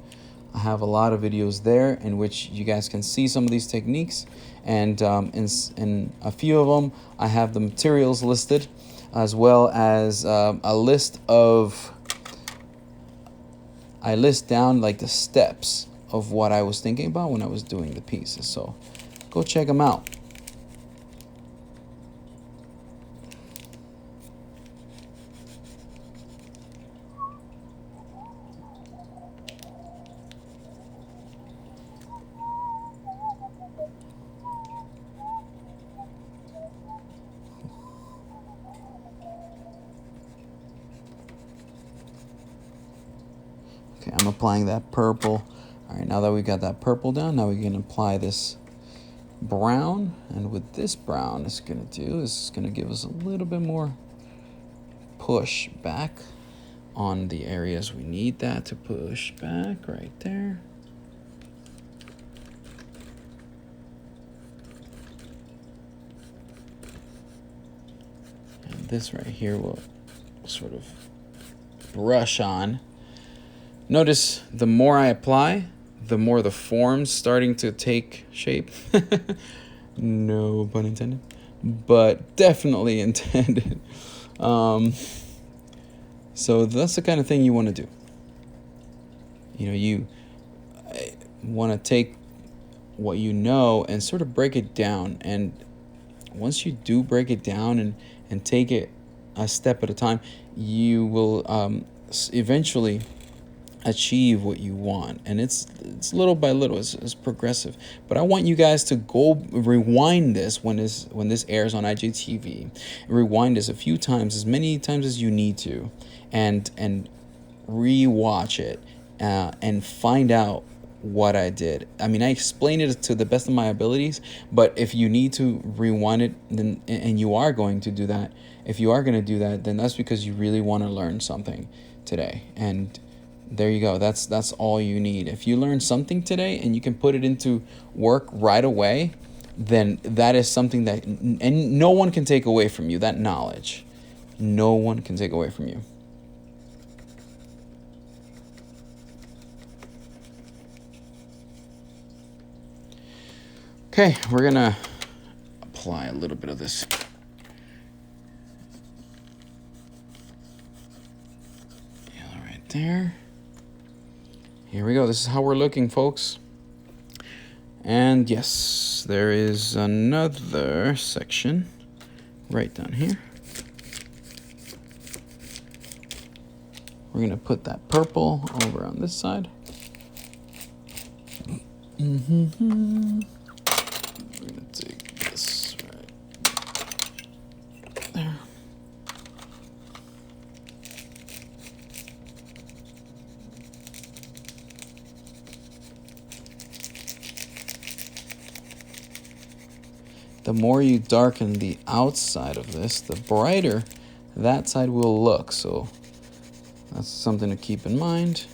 I have a lot of videos there in which you guys can see some of these techniques, and in a few of them I have the materials listed, as well as I list down like the steps of what I was thinking about when I was doing the pieces. So go check them out. Okay, I'm applying that purple. All right, now that we got that purple down, now we can apply this brown. And with this brown, it's gonna give us a little bit more push back on the areas we need that to push back, right there. this right here will sort of brush on. Notice the more I apply, the more the form's starting to take shape. No pun intended, but definitely intended. So that's the kind of thing you want to do. You know, you want to take what you know and sort of break it down. And once you do break it down and take it a step at a time, you will eventually achieve what you want. And it's little by little, it's progressive. But I want you guys to go rewind this when this airs on IGTV. Rewind this a few times, as many times as you need to, and rewatch it and find out what I did. I mean, I explained it to the best of my abilities, but if you need to rewind it, then, and you are going to do that, if you are going to do that, then that's because you really want to learn something today. And there you go. That's all you need. If you learn something today and you can put it into work right away, then that is something that and no one can take away from you. That knowledge, no one can take away from you. Okay, we're gonna apply a little bit of this. Yellow right there. Here we go. This is how we're looking, folks. And yes, there is another section right down here. We're gonna put that purple over on this side. We're gonna take this right there. The more you darken the outside of this, the brighter that side will look. So that's something to keep in mind.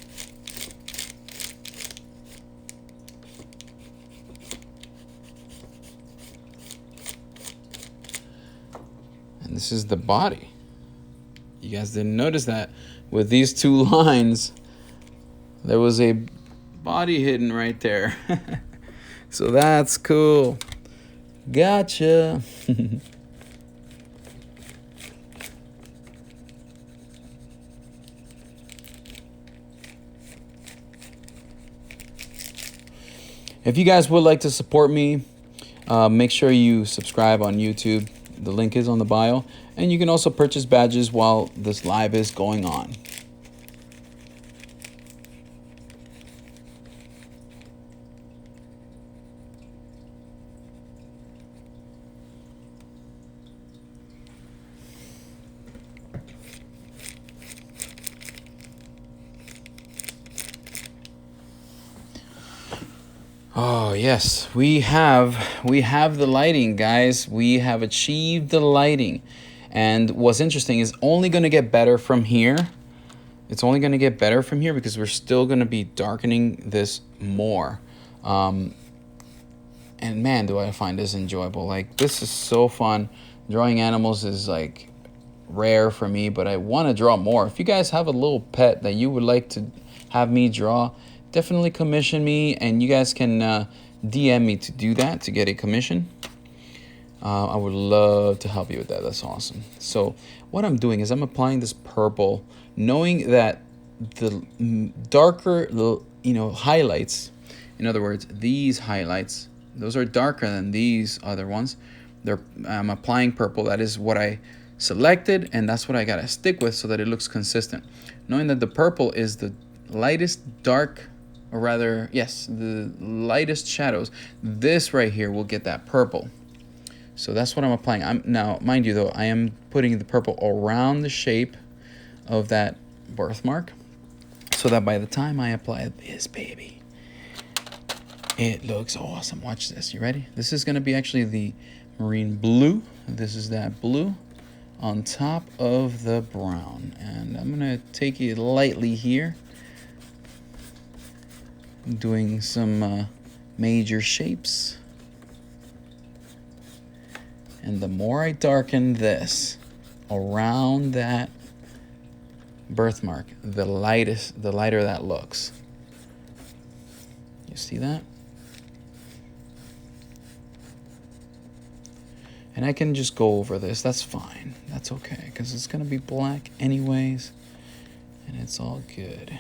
And this is the body. You guys didn't notice that with these two lines, there was a body hidden right there. So that's cool. Gotcha. If you guys would like to support me, make sure you subscribe on YouTube. The link is on the bio. And you can also purchase badges while this live is going on. Oh yes, we have the lighting, guys. We have achieved the lighting. And what's interesting is only going to get better from here. It's only going to get better from here because we're still going to be darkening this more. And man, do I find this enjoyable. Like, this is so fun. Drawing animals is like rare for me, but I want to draw more. If you guys have a little pet that you would like to have me draw, definitely commission me, and you guys can DM me to do that, to get a commission. I would love to help you with that. That's awesome. So what I'm doing is I'm applying this purple, knowing that the darker, highlights, in other words, these highlights, those are darker than these other ones. I'm applying purple. That is what I selected, and that's what I gotta stick with so that it looks consistent. Knowing that the purple is the lightest dark, or rather, yes, the lightest shadows, this right here will get that purple. So that's what I'm applying. Now, mind you though, I am putting the purple around the shape of that birthmark so that by the time I apply this baby, it looks awesome. Watch this. You ready? This is going to be actually the marine blue. This is that blue on top of the brown. And I'm going to take it lightly here, doing some major shapes. And the more I darken this, around that birthmark, the lighter that looks. You see that? And I can just go over this. That's fine. That's okay, because it's going to be black anyways, and it's all good.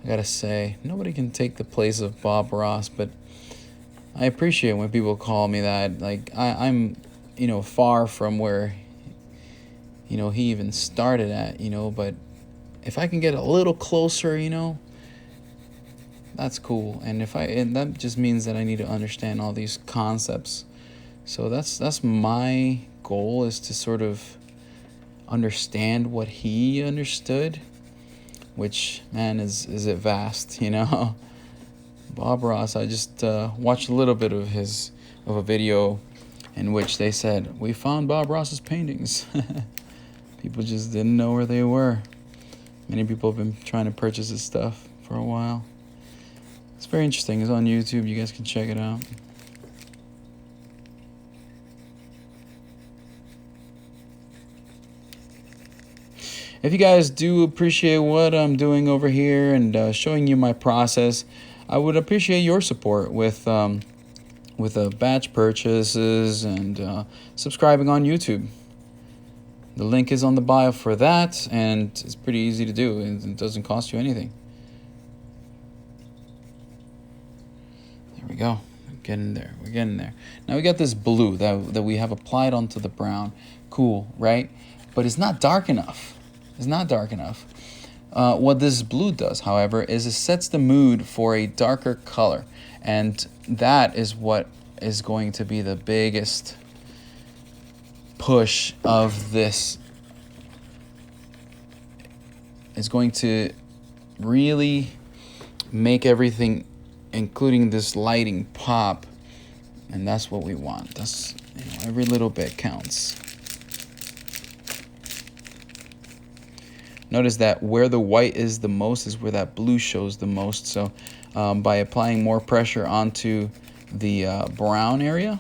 I gotta say, nobody can take the place of Bob Ross, but I appreciate when people call me that. Like, I'm, you know, far from where, you know, he even started at, you know, but if I can get a little closer, you know, that's cool. And that just means that I need to understand all these concepts. So that's my goal, is to sort of understand what he understood, which, man, is it vast, you know. Bob Ross, I just watched a little bit of a video in which they said, we found Bob Ross's paintings. People just didn't know where they were. Many people have been trying to purchase his stuff for a while. It's very interesting. It's on YouTube. You guys can check it out. If you guys do appreciate what I'm doing over here and showing you my process, I would appreciate your support with batch purchases and subscribing on YouTube. The link is on the bio for that, and it's pretty easy to do. It doesn't cost you anything. There we go. We're getting there. We're getting there. Now we got this blue that we have applied onto the brown. Cool, right? But it's not dark enough. It's not dark enough. What this blue does, however, is it sets the mood for a darker color. And that is what is going to be the biggest push of this. It's going to really make everything, including this lighting, pop. And that's what we want. That's, you know, every little bit counts. Notice that where the white is the most is where that blue shows the most. So by applying more pressure onto the brown area,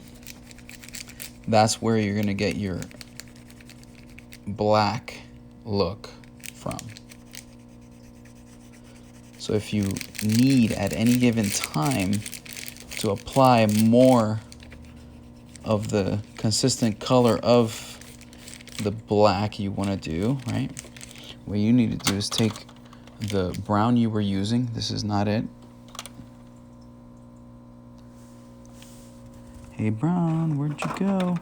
that's where you're going to get your black look from. So if you need at any given time to apply more of the consistent color of the black you want to do, right? What you need to do is take the brown you were using. This is not it. Hey, brown, where'd you go?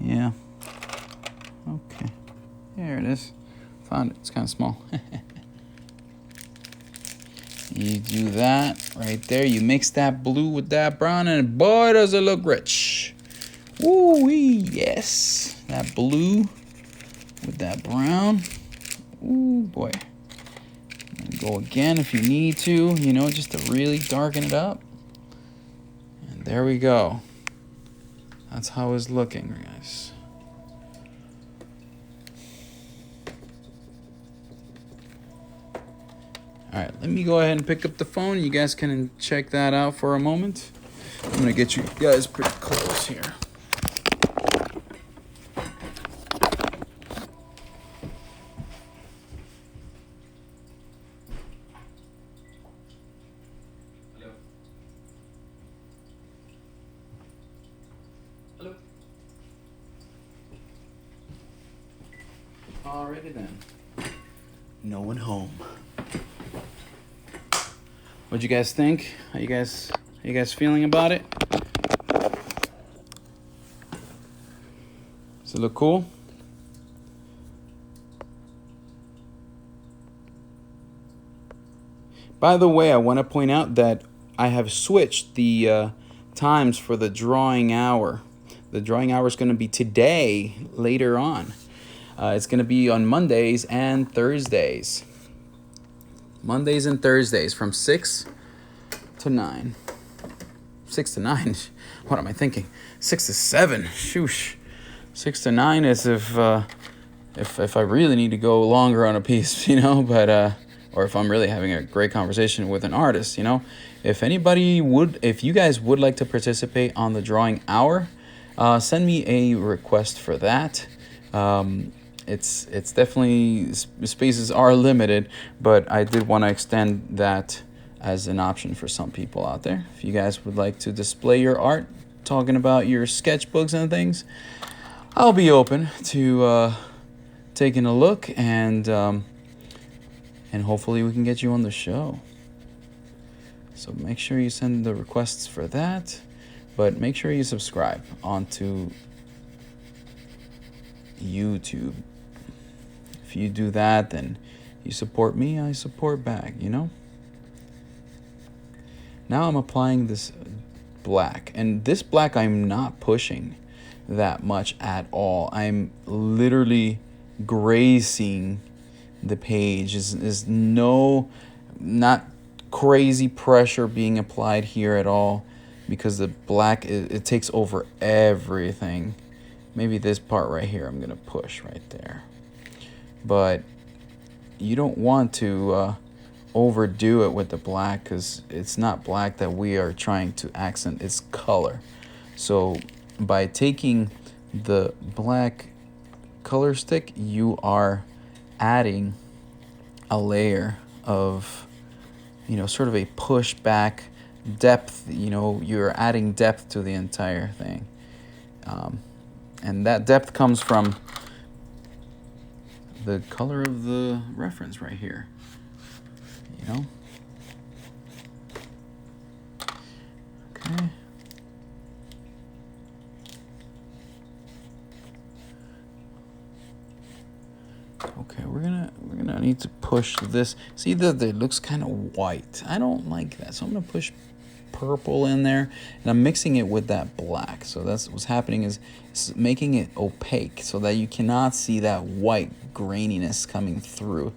Yeah. Okay. There it is. Found it. It's kind of small. You do that right there. You mix that blue with that brown, and boy, does it look rich. Woo-wee, yes. That blue with that brown. Ooh, boy. And go again if you need to, you know, just to really darken it up. And there we go. That's how it's looking, guys. All right, let me go ahead and pick up the phone. You guys can check that out for a moment. I'm going to get you guys pretty close here. Hello. Alrighty then. No one home. What'd you guys think? How you guys feeling about it? Does it look cool? By the way, I want to point out that I have switched the times for the drawing hour. The drawing hour is going to be today, later on. It's going to be on Mondays and Thursdays. Mondays and Thursdays from 6 to 9. 6 to 9? What am I thinking? 6 to 7. Shoosh. 6 to 9 is if I really need to go longer on a piece, you know, but or if I'm really having a great conversation with an artist, you know. If you guys would like to participate on the drawing hour, send me a request for that. It's definitely, spaces are limited, but I did want to extend that as an option for some people out there. If you guys would like to display your art, talking about your sketchbooks and things, I'll be open to taking a look, and hopefully we can get you on the show. So make sure you send the requests for that, but make sure you subscribe onto YouTube. If you do that, then you support me, I support back, you know? Now I'm applying this black, and this black I'm not pushing that much at all. I'm literally grazing the page. Is not crazy pressure being applied here at all, because the black, it takes over everything. Maybe this part right here I'm gonna push right there, but you don't want to overdo it with the black, because it's not black that we are trying to accent, it's color. So by taking the black color stick, you are adding a layer of, you know, sort of a pushback depth. You know, you're adding depth to the entire thing, and that depth comes from the color of the reference right here, you know. Okay. Okay, we're gonna need to push this. See that it looks kind of white. I don't like that, so I'm gonna push purple in there, and I'm mixing it with that black. So that's what's happening, is it's making it opaque so that you cannot see that white graininess coming through.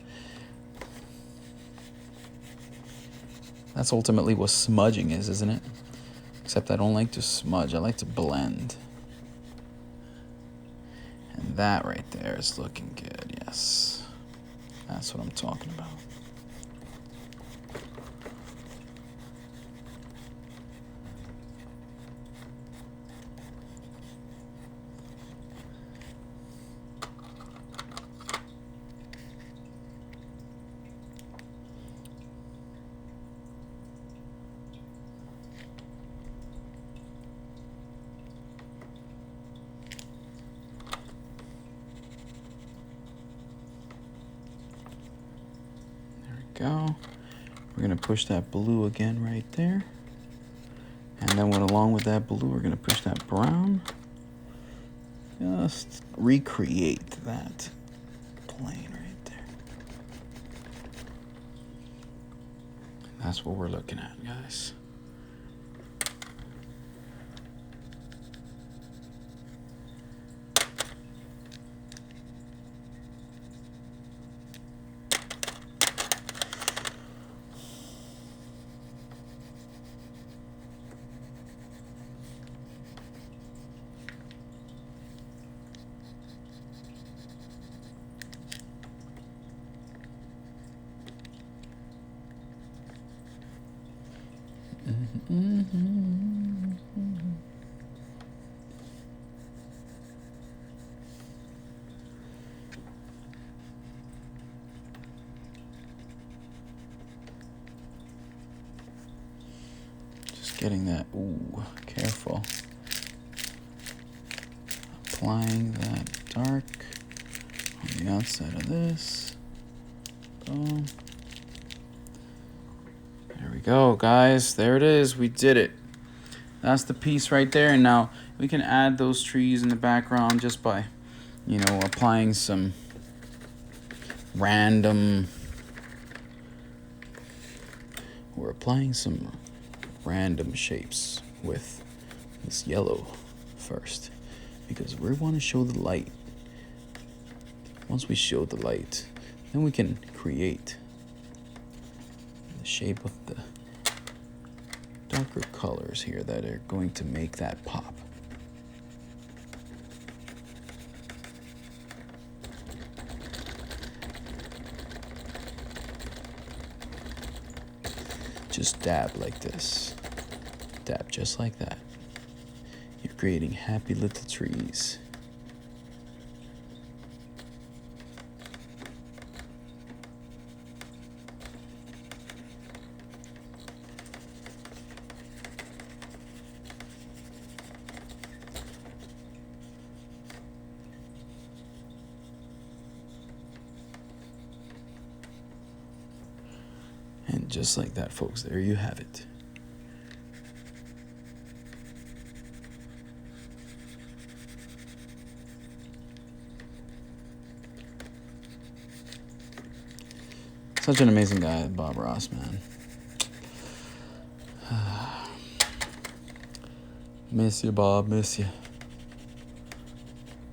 That's ultimately what smudging is, isn't it? Except I don't like to smudge, I like to blend. And that right there is looking good, yes. That's what I'm talking about. Go. We're gonna push that blue again right there, and then along with that blue, we're gonna push that brown. Just recreate that plane right there. That's what we're looking at, guys. Just getting that, ooh, careful. Applying that dark on the outside of this. Boom. There we go, guys. There it is. We did it. That's the piece right there. And now we can add those trees in the background just by, you know, applying some random... We're applying some random shapes with this yellow first, because we want to show the light. Once we show the light, then we can create the shape of the darker colors here that are going to make that pop. just dab like this. Dab just like that. You're creating happy little trees. And just like that, folks, there you have it. Such an amazing guy, Bob Ross, man. Miss you, Bob, miss you.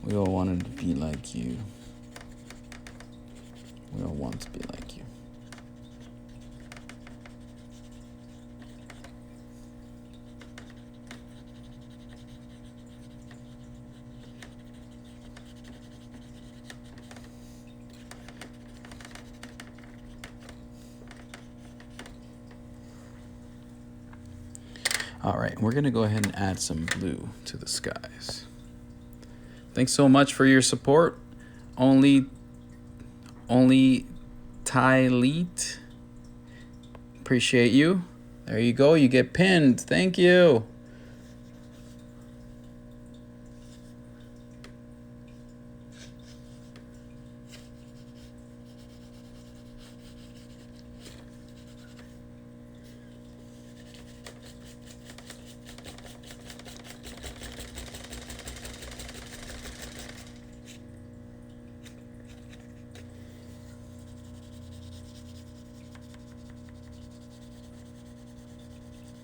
We all wanted to be like you. We all want to be like you. All right, we're gonna go ahead and add some blue to the skies. Thanks so much for your support. Only Tyleet. Appreciate you. There you go, you get pinned. Thank you.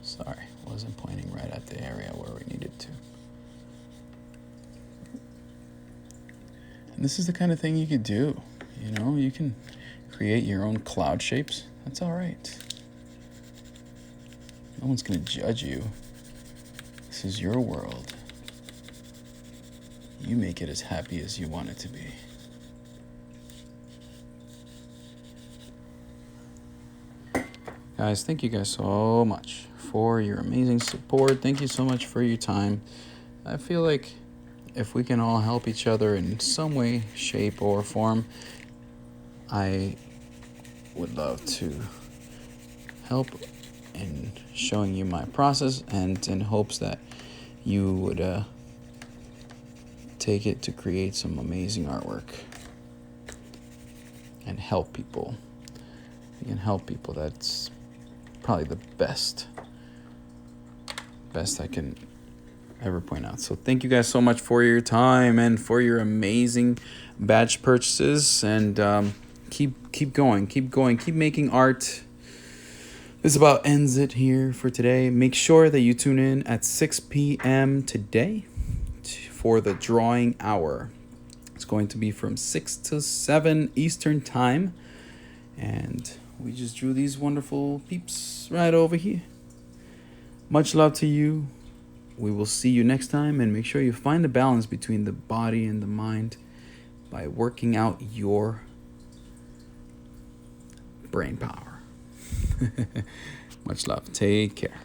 Sorry, wasn't pointing right at the area where we needed to. And this is the kind of thing you could do. You know, you can create your own cloud shapes. That's all right. No one's gonna judge you. This is your world. You make it as happy as you want it to be. Guys, thank you guys so much for your amazing support. Thank you so much for your time. I feel like if we can all help each other in some way, shape, or form, I would love to help in showing you my process, and in hopes that you would take it to create some amazing artwork and help people. You can help people. That's probably the best I can ever point out. So thank you guys so much for your time and for your amazing badge purchases, and keep going, keep making art. This about ends it here for today. Make sure that you tune in at 6 p.m. today for the drawing hour. It's going to be from 6 to 7 Eastern time, and we just drew these wonderful peeps right over here. Much love to you. We will see you next time, and make sure you find the balance between the body and the mind by working out your brain power. Much love. Take care.